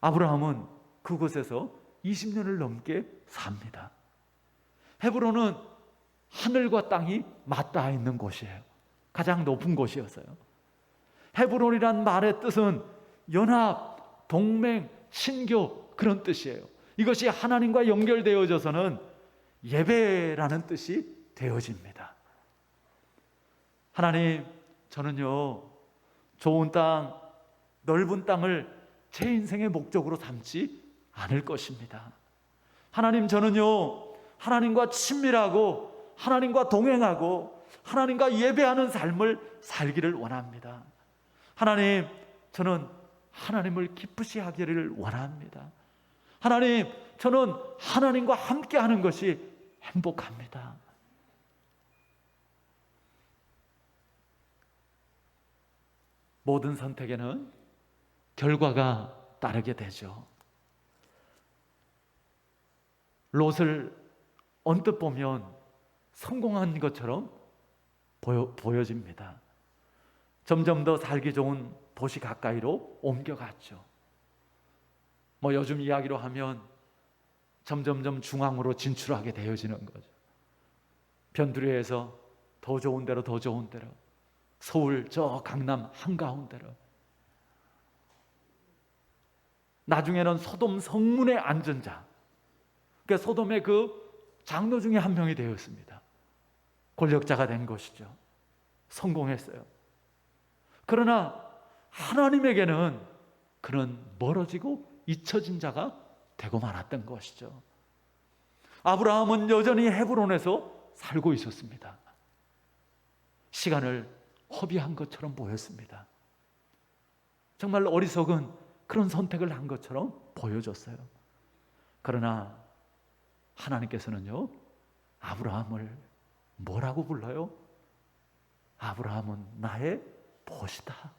아브라함은 그곳에서 20년을 넘게 삽니다. 헤브론은 하늘과 땅이 맞닿아 있는 곳이에요. 가장 높은 곳이었어요. 헤브론이란 말의 뜻은 연합, 동맹, 신교 그런 뜻이에요. 이것이 하나님과 연결되어져서는 예배라는 뜻이 되어집니다. 하나님, 저는요, 좋은 땅, 넓은 땅을 제 인생의 목적으로 삼지 않을 것입니다. 하나님, 저는요, 하나님과 친밀하고 하나님과 동행하고 하나님과 예배하는 삶을 살기를 원합니다. 하나님, 저는 하나님을 기쁘시 하기를 원합니다. 하나님, 저는 하나님과 함께하는 것이 행복합니다. 모든 선택에는 결과가 따르게 되죠. 롯을 언뜻 보면 성공한 것처럼 보여집니다. 점점 더 살기 좋은 도시 가까이로 옮겨갔죠. 뭐 요즘 이야기로 하면 점점점 중앙으로 진출하게 되어지는 거죠. 변두리에서 더 좋은 데로 더 좋은 데로, 서울 저 강남 한가운데로, 나중에는 소돔 성문에 앉은 자, 그러니까 소돔의 그 장로 중에 한 명이 되었습니다. 권력자가 된 것이죠. 성공했어요. 그러나 하나님에게는 그는 멀어지고 잊혀진 자가 되고 말았던 것이죠. 아브라함은 여전히 헤브론에서 살고 있었습니다. 시간을 허비한 것처럼 보였습니다. 정말 어리석은 그런 선택을 한 것처럼 보여졌어요. 그러나 하나님께서는요, 아브라함을 뭐라고 불러요? 아브라함은 나의 보시다.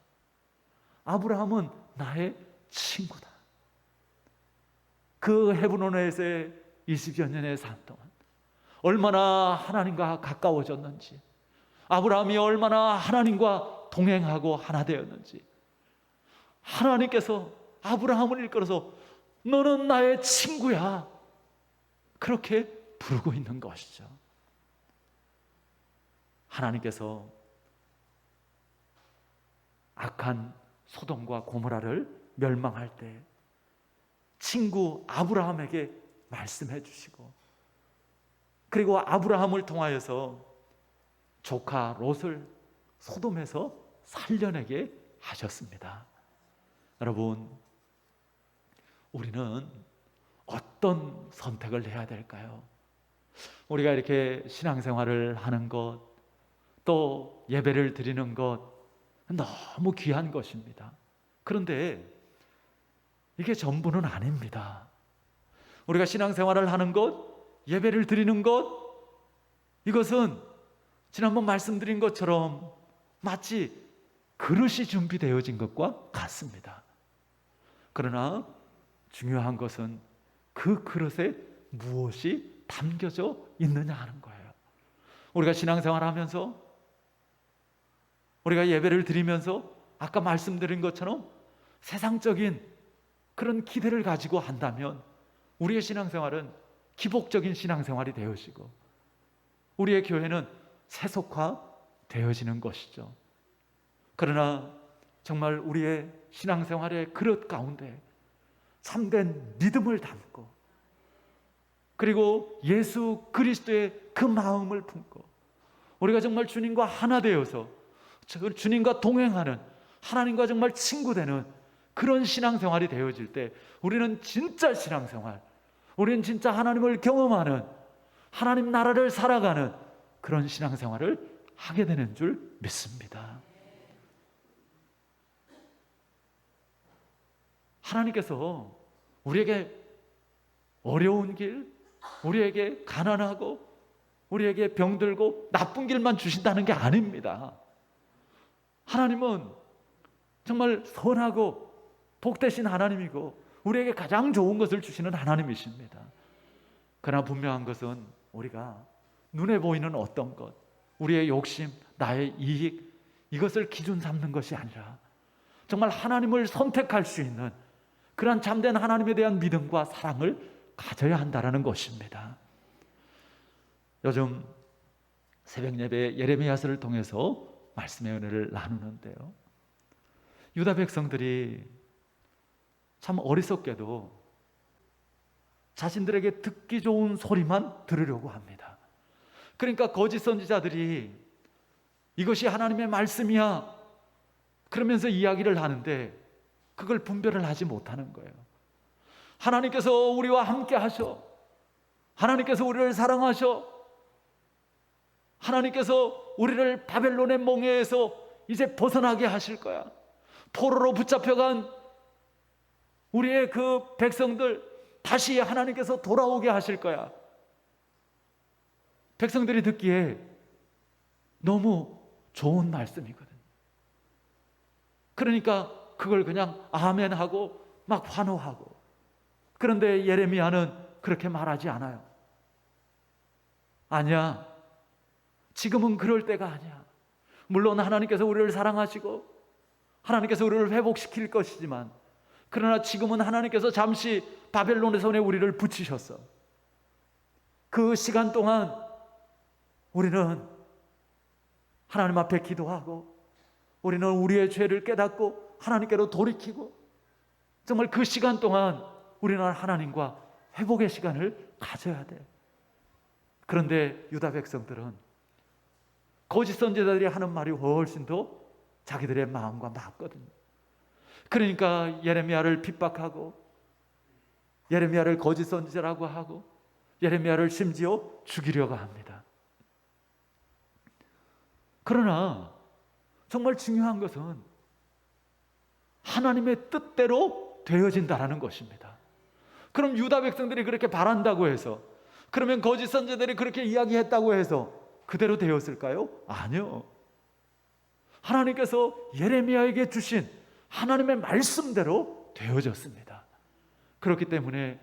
아브라함은 나의 친구다. 그 헤브론에서의 20여 년의 삶 동안 얼마나 하나님과 가까워졌는지, 아브라함이 얼마나 하나님과 동행하고 하나 되었는지, 하나님께서 아브라함을 일컬어서 너는 나의 친구야, 그렇게 부르고 있는 것이죠. 하나님께서 악한 소돔과 고모라를 멸망할 때 친구 아브라함에게 말씀해 주시고, 그리고 아브라함을 통하여서 조카 롯을 소돔에서 살려내게 하셨습니다. 여러분, 우리는 어떤 선택을 해야 될까요? 우리가 이렇게 신앙생활을 하는 것, 또 예배를 드리는 것 너무 귀한 것입니다. 그런데 이게 전부는 아닙니다. 우리가 신앙생활을 하는 것, 예배를 드리는 것, 이것은 지난번 말씀드린 것처럼 마치 그릇이 준비되어진 것과 같습니다. 그러나 중요한 것은 그 그릇에 무엇이 담겨져 있느냐 하는 거예요. 우리가 신앙생활을 하면서, 우리가 예배를 드리면서 아까 말씀드린 것처럼 세상적인 그런 기대를 가지고 한다면 우리의 신앙생활은 기복적인 신앙생활이 되어지고 우리의 교회는 세속화되어지는 것이죠. 그러나 정말 우리의 신앙생활의 그릇 가운데 참된 믿음을 담고, 그리고 예수 그리스도의 그 마음을 품고 우리가 정말 주님과 하나 되어서 주님과 동행하는, 하나님과 정말 친구되는 그런 신앙생활이 되어질 때 우리는 진짜 신앙생활, 우리는 진짜 하나님을 경험하는, 하나님 나라를 살아가는 그런 신앙생활을 하게 되는 줄 믿습니다. 하나님께서 우리에게 어려운 길, 우리에게 가난하고 우리에게 병들고 나쁜 길만 주신다는 게 아닙니다. 하나님은 정말 선하고 복되신 하나님이고 우리에게 가장 좋은 것을 주시는 하나님이십니다. 그러나 분명한 것은 우리가 눈에 보이는 어떤 것, 우리의 욕심, 나의 이익, 이것을 기준 삼는 것이 아니라 정말 하나님을 선택할 수 있는 그러한 참된 하나님에 대한 믿음과 사랑을 가져야 한다는 것입니다. 요즘 새벽 예배 예레미야서를 통해서 말씀의 은혜를 나누는데요, 유다 백성들이 참 어리석게도 자신들에게 듣기 좋은 소리만 들으려고 합니다. 그러니까 거짓 선지자들이 이것이 하나님의 말씀이야 그러면서 이야기를 하는데 그걸 분별을 하지 못하는 거예요. 하나님께서 우리와 함께 하셔, 하나님께서 우리를 사랑하셔, 하나님께서 우리를 바벨론의 몽해에서 이제 벗어나게 하실 거야. 포로로 붙잡혀간 우리의 그 백성들 다시 하나님께서 돌아오게 하실 거야. 백성들이 듣기에 너무 좋은 말씀이거든. 그러니까 그걸 그냥 아멘하고 막 환호하고. 그런데 예레미야는 그렇게 말하지 않아요. 아니야, 지금은 그럴 때가 아니야. 물론 하나님께서 우리를 사랑하시고 하나님께서 우리를 회복시킬 것이지만, 그러나 지금은 하나님께서 잠시 바벨론의 손에 우리를 붙이셨어. 그 시간 동안 우리는 하나님 앞에 기도하고 우리는 우리의 죄를 깨닫고 하나님께로 돌이키고, 정말 그 시간 동안 우리는 하나님과 회복의 시간을 가져야 돼. 그런데 유다 백성들은 거짓 선지자들이 하는 말이 훨씬 더 자기들의 마음과 맞거든요. 그러니까 예레미야를 핍박하고 예레미야를 거짓 선지자라고 하고 예레미야를 심지어 죽이려고 합니다. 그러나 정말 중요한 것은 하나님의 뜻대로 되어진다는 것입니다. 그럼 유다 백성들이 그렇게 바란다고 해서, 그러면 거짓 선지자들이 그렇게 이야기했다고 해서 그대로 되었을까요? 아니요. 하나님께서 예레미야에게 주신 하나님의 말씀대로 되어졌습니다. 그렇기 때문에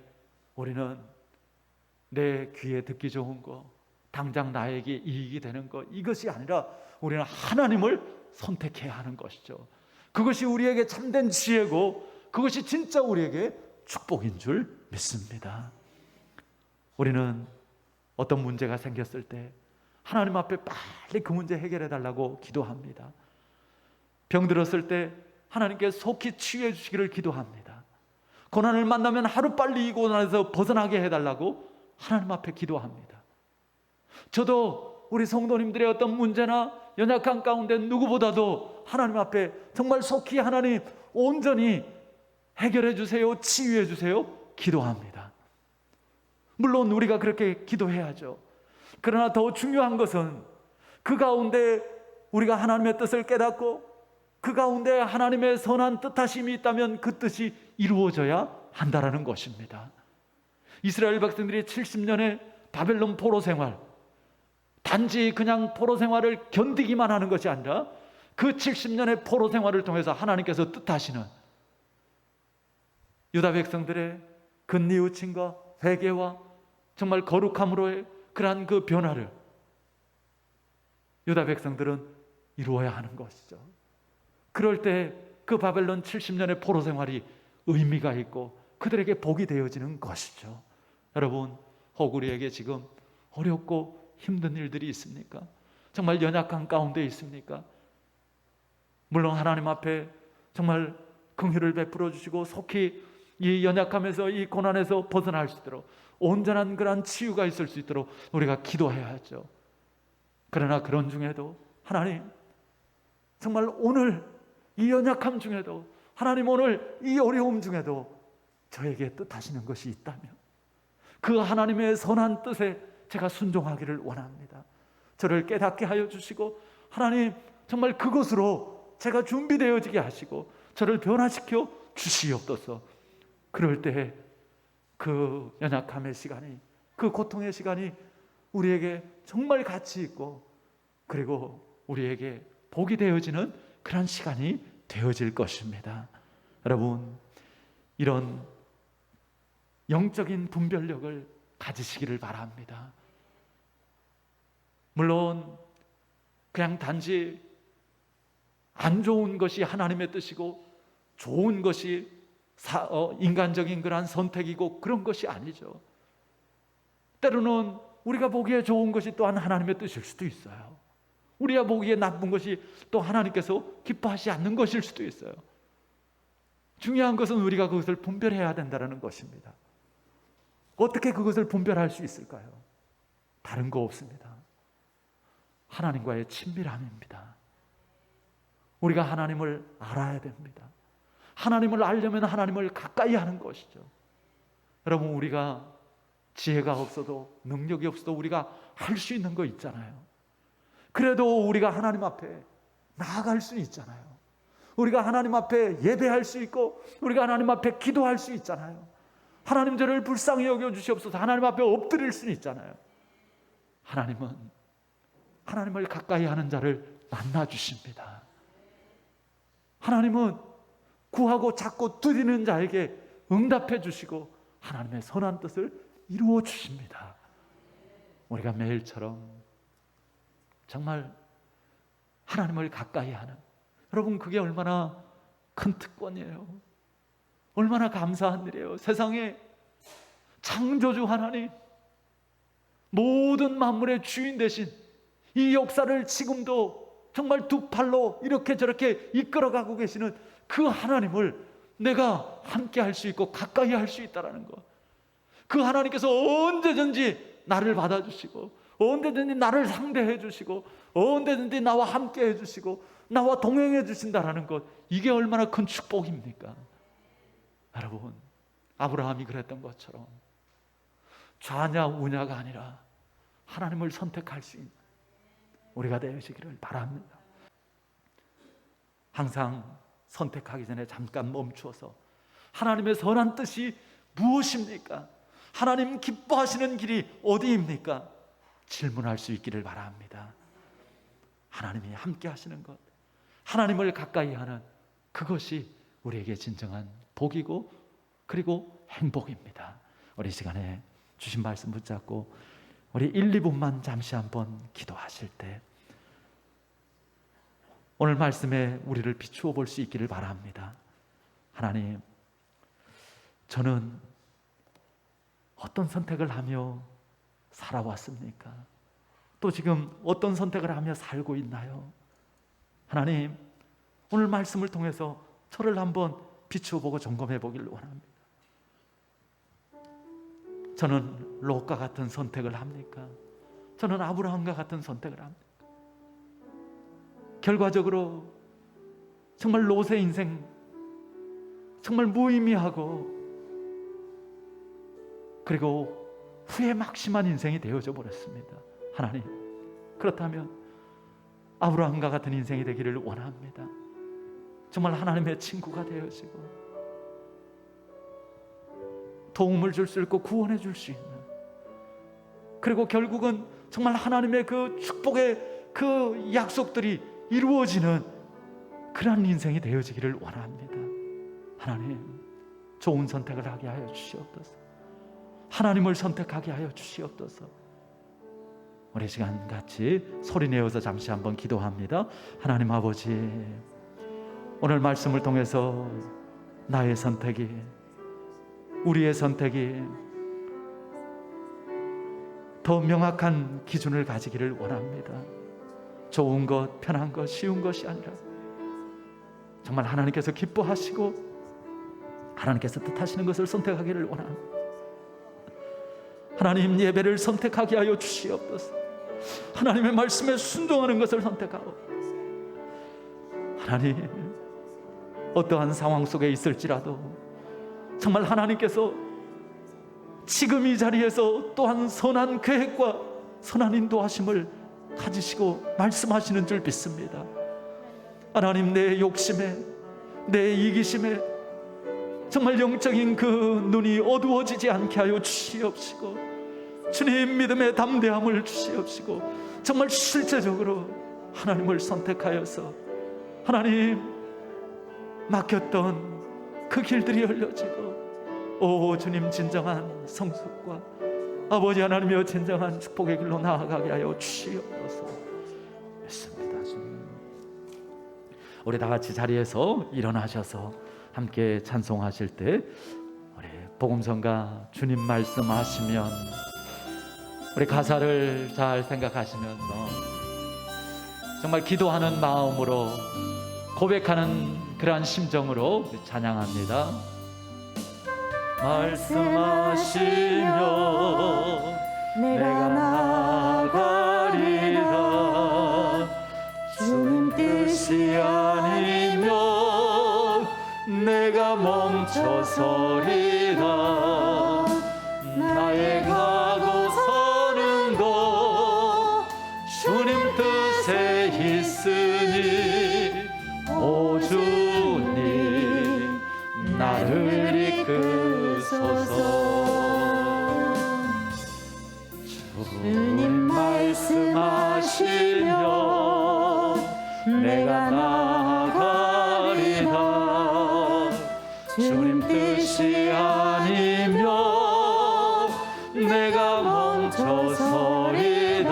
우리는 내 귀에 듣기 좋은 거, 당장 나에게 이익이 되는 것, 이것이 아니라 우리는 하나님을 선택해야 하는 것이죠. 그것이 우리에게 참된 지혜고 그것이 진짜 우리에게 축복인 줄 믿습니다. 우리는 어떤 문제가 생겼을 때 하나님 앞에 빨리 그 문제 해결해 달라고 기도합니다. 병들었을 때 하나님께 속히 치유해 주시기를 기도합니다. 고난을 만나면 하루빨리 이 고난에서 벗어나게 해달라고 하나님 앞에 기도합니다. 저도 우리 성도님들의 어떤 문제나 연약한 가운데 누구보다도 하나님 앞에 정말 속히 하나님 온전히 해결해 주세요, 치유해 주세요 기도합니다. 물론 우리가 그렇게 기도해야죠. 그러나 더 중요한 것은 그 가운데 우리가 하나님의 뜻을 깨닫고 그 가운데 하나님의 선한 뜻하심이 있다면 그 뜻이 이루어져야 한다는 것입니다. 이스라엘 백성들이 70년의 바벨론 포로 생활, 단지 그냥 포로 생활을 견디기만 하는 것이 아니라 그 70년의 포로 생활을 통해서 하나님께서 뜻하시는 유다 백성들의 근리우침과 회개와 정말 거룩함으로의 그러한 그 변화를 유다 백성들은 이루어야 하는 것이죠. 그럴 때 그 바벨론 70년의 포로 생활이 의미가 있고 그들에게 복이 되어지는 것이죠. 여러분, 혹 우리에게 지금 어렵고 힘든 일들이 있습니까? 정말 연약한 가운데 있습니까? 물론 하나님 앞에 정말 긍휼을 베풀어 주시고 속히 이 연약함에서 이 고난에서 벗어날 수 있도록 온전한 그러한 치유가 있을 수 있도록 우리가 기도해야죠. 그러나 그런 중에도 하나님, 정말 오늘 이 연약함 중에도 하나님, 오늘 이 어려움 중에도 저에게 뜻하시는 것이 있다면 그 하나님의 선한 뜻에 제가 순종하기를 원합니다. 저를 깨닫게 하여 주시고 하나님, 정말 그것으로 제가 준비되어지게 하시고 저를 변화시켜 주시옵소서. 그럴 때 그 연약함의 시간이 그 고통의 시간이 우리에게 정말 가치 있고 그리고 우리에게 복이 되어지는 그런 시간이 되어질 것입니다. 여러분, 이런 영적인 분별력을 가지시기를 바랍니다. 물론 그냥 단지 안 좋은 것이 하나님의 뜻이고 좋은 것이 인간적인 그런 선택이고 그런 것이 아니죠. 때로는 우리가 보기에 좋은 것이 또한 하나님의 뜻일 수도 있어요. 우리가 보기에 나쁜 것이 또 하나님께서 기뻐하지 않는 것일 수도 있어요. 중요한 것은 우리가 그것을 분별해야 된다는 것입니다. 어떻게 그것을 분별할 수 있을까요? 다른 거 없습니다. 하나님과의 친밀함입니다. 우리가 하나님을 알아야 됩니다. 하나님을 알려면 하나님을 가까이 하는 것이죠. 여러분, 우리가 지혜가 없어도 능력이 없어도 우리가 할 수 있는 거 있잖아요. 그래도 우리가 하나님 앞에 나아갈 수 있잖아요. 우리가 하나님 앞에 예배할 수 있고 우리가 하나님 앞에 기도할 수 있잖아요. 하나님 저를 불쌍히 여겨 주시옵소서 하나님 앞에 엎드릴 수 있잖아요. 하나님은 하나님을 가까이 하는 자를 만나 주십니다. 하나님은 구하고 찾고 두드리는 자에게 응답해 주시고 하나님의 선한 뜻을 이루어 주십니다. 우리가 매일처럼 정말 하나님을 가까이 하는, 여러분 그게 얼마나 큰 특권이에요. 얼마나 감사한 일이에요. 세상에 창조주 하나님, 모든 만물의 주인 되신 이 역사를 지금도 정말 두 팔로 이렇게 저렇게 이끌어가고 계시는 그 하나님을 내가 함께 할 수 있고 가까이 할 수 있다는 것. 그 하나님께서 언제든지 나를 받아주시고 언제든지 나를 상대해 주시고 언제든지 나와 함께 해주시고 나와 동행해 주신다는 것, 이게 얼마나 큰 축복입니까? 여러분, 아브라함이 그랬던 것처럼 좌냐 우냐가 아니라 하나님을 선택할 수 있는 우리가 되시기를 바랍니다. 항상 선택하기 전에 잠깐 멈추어서 하나님의 선한 뜻이 무엇입니까? 하나님 기뻐하시는 길이 어디입니까? 질문할 수 있기를 바랍니다. 하나님이 함께 하시는 것, 하나님을 가까이 하는 그것이 우리에게 진정한 복이고 그리고 행복입니다. 우리 시간에 주신 말씀 붙잡고 우리 1, 2분만 잠시 한번 기도하실 때 오늘 말씀에 우리를 비추어 볼 수 있기를 바랍니다. 하나님, 저는 어떤 선택을 하며 살아왔습니까? 또 지금 어떤 선택을 하며 살고 있나요? 하나님, 오늘 말씀을 통해서 저를 한번 비추어 보고 점검해 보기를 원합니다. 저는 롯과 같은 선택을 합니까? 저는 아브라함과 같은 선택을 합니까? 결과적으로 정말 롯의 인생 정말 무의미하고 그리고 후회 막심한 인생이 되어져 버렸습니다. 하나님, 그렇다면 아브라함과 같은 인생이 되기를 원합니다. 정말 하나님의 친구가 되어지고 도움을 줄 수 있고 구원해 줄 수 있는, 그리고 결국은 정말 하나님의 그 축복의 그 약속들이 이루어지는 그런 인생이 되어지기를 원합니다. 하나님, 좋은 선택을 하게 하여 주시옵소서. 하나님을 선택하게 하여 주시옵소서. 우리 시간 같이 소리내어서 잠시 한번 기도합니다. 하나님 아버지, 오늘 말씀을 통해서 나의 선택이, 우리의 선택이 더 명확한 기준을 가지기를 원합니다. 좋은 것, 편한 것, 쉬운 것이 아니라 정말 하나님께서 기뻐하시고 하나님께서 뜻하시는 것을 선택하기를 원합니다. 하나님, 예배를 선택하게 하여 주시옵소서. 하나님의 말씀에 순종하는 것을 선택하고, 하나님, 어떠한 상황 속에 있을지라도 정말 하나님께서 지금 이 자리에서 또한 선한 계획과 선한 인도하심을 가지시고 말씀하시는 줄 믿습니다. 하나님, 내 욕심에, 내 이기심에 정말 영적인 그 눈이 어두워지지 않게 하여 주시옵시고 주님 믿음의 담대함을 주시옵시고 정말 실제적으로 하나님을 선택하여서 하나님 막혔던 그 길들이 열려지고 오 주님 진정한 성숙과 아버지 하나님이여 진정한 축복의 길로 나아가게 하여 주시옵소서. 믿습니다. 주님. 우리 다 같이 자리에서 일어나셔서 함께 찬송하실 때 우리 복음성가 주님 말씀하시면 우리 가사를 잘 생각하시면서 정말 기도하는 마음으로 고백하는 그러한 심정으로 찬양합니다. 말씀하시며 내가 나가리라 주님 뜻이 아니면 내가 멈춰서리라 나의 가고 서는 것 주님 뜻에 있으니 오 주님 나를 이끄소서. 주님 말씀하시면 내가 나가리라 주님 뜻이 아니면 내가 멈춰서리라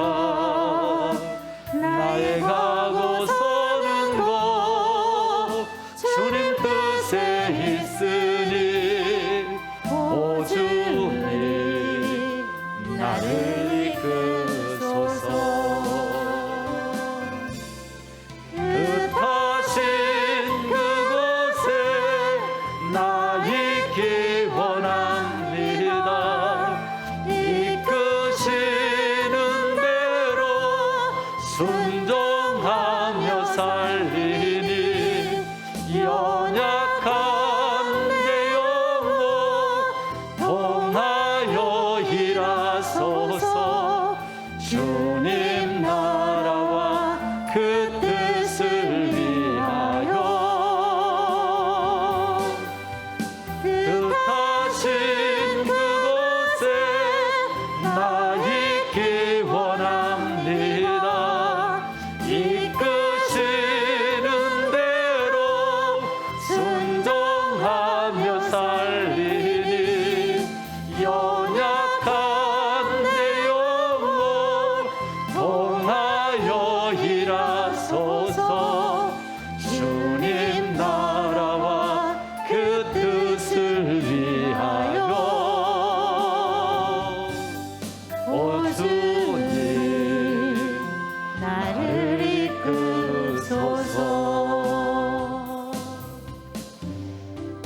나의 가고 서는 것 주님 뜻에 있으니 오 주님 나를 이끄소서. 뜻하신 그곳에 나 있기 원합니다. 이끄시는 대로 순종하며 살리니 연약한 내 영혼 통하여 일하소서. 주님 나라와 그 뜻을 위하여 뜻하신 그곳에 나 있기 원합니다. 이끄시는 대로 순종하며 살리니 연약한 내 영혼 통하여 일하소서. 주님 나라와 그 뜻을 위하여 오 주님 나를 이끄소서.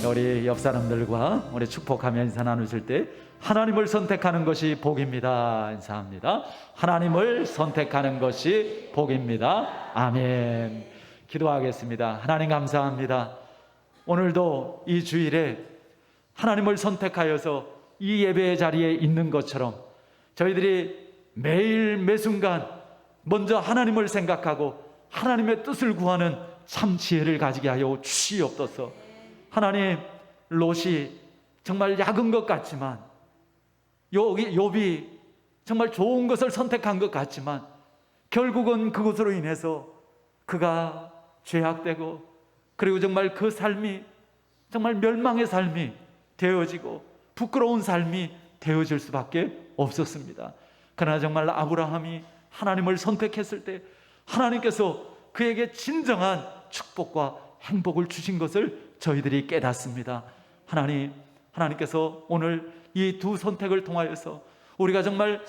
우리 옆 사람들과 우리 축복하며 인사 나누실 때 하나님을 선택하는 것이 복입니다. 인사합니다. 하나님을 선택하는 것이 복입니다. 아멘. 기도하겠습니다. 하나님 감사합니다. 오늘도 이 주일에 하나님을 선택하여서 이 예배의 자리에 있는 것처럼 저희들이 매일 매순간 먼저 하나님을 생각하고 하나님의 뜻을 구하는 참 지혜를 가지게 하여 주시옵소서. 하나님, 롯이 정말 약은 것 같지만 욥이 정말 좋은 것을 선택한 것 같지만 결국은 그것으로 인해서 그가 죄악되고 그리고 정말 그 삶이 정말 멸망의 삶이 되어지고 부끄러운 삶이 되어질 수밖에 없었습니다. 그러나 정말 아브라함이 하나님을 선택했을 때 하나님께서 그에게 진정한 축복과 행복을 주신 것을 저희들이 깨닫습니다. 하나님께서 오늘 이 두 선택을 통하여서 우리가 정말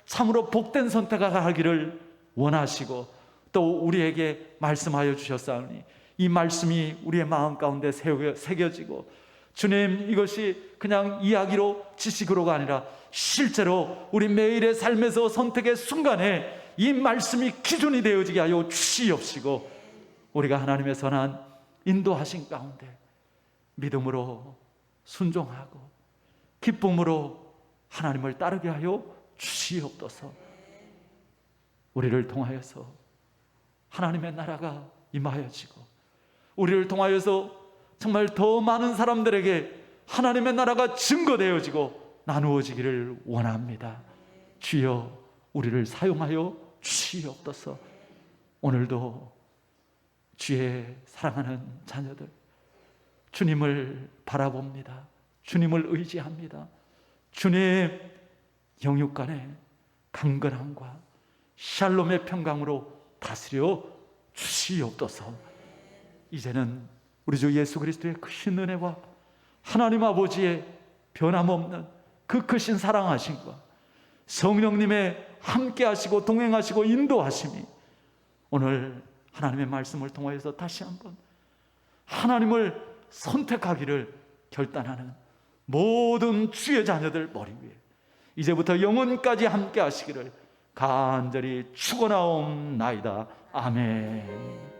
참으로 복된 선택을 하기를 원하시고 또 우리에게 말씀하여 주셨사오니 이 말씀이 우리의 마음 가운데 새겨지고 주님, 이것이 그냥 이야기로 지식으로가 아니라 실제로 우리 매일의 삶에서 선택의 순간에 이 말씀이 기준이 되어지게 하여 주시옵시고 우리가 하나님의 선한 인도하신 가운데 믿음으로 순종하고 기쁨으로 하나님을 따르게 하여 주시옵소서. 우리를 통하여서 하나님의 나라가 임하여지고 우리를 통하여서 정말 더 많은 사람들에게 하나님의 나라가 증거되어지고 나누어지기를 원합니다. 주여 우리를 사용하여 주시옵소서. 오늘도 주의 사랑하는 자녀들 주님을 바라봅니다. 주님을 의지합니다. 주님 영육간의 강건함과 샬롬의 평강으로 다스려 주시옵소서. 이제는 우리 주 예수 그리스도의 크신 은혜와 하나님 아버지의 변함없는 그 크신 사랑하심과 성령님의 함께하시고 동행하시고 인도하심이 오늘 하나님의 말씀을 통하여서 다시 한번 하나님을 선택하기를 결단하는 모든 주의 자녀들 머리 위에 이제부터 영원까지 함께하시기를 간절히 축원하옵나이다. 아멘.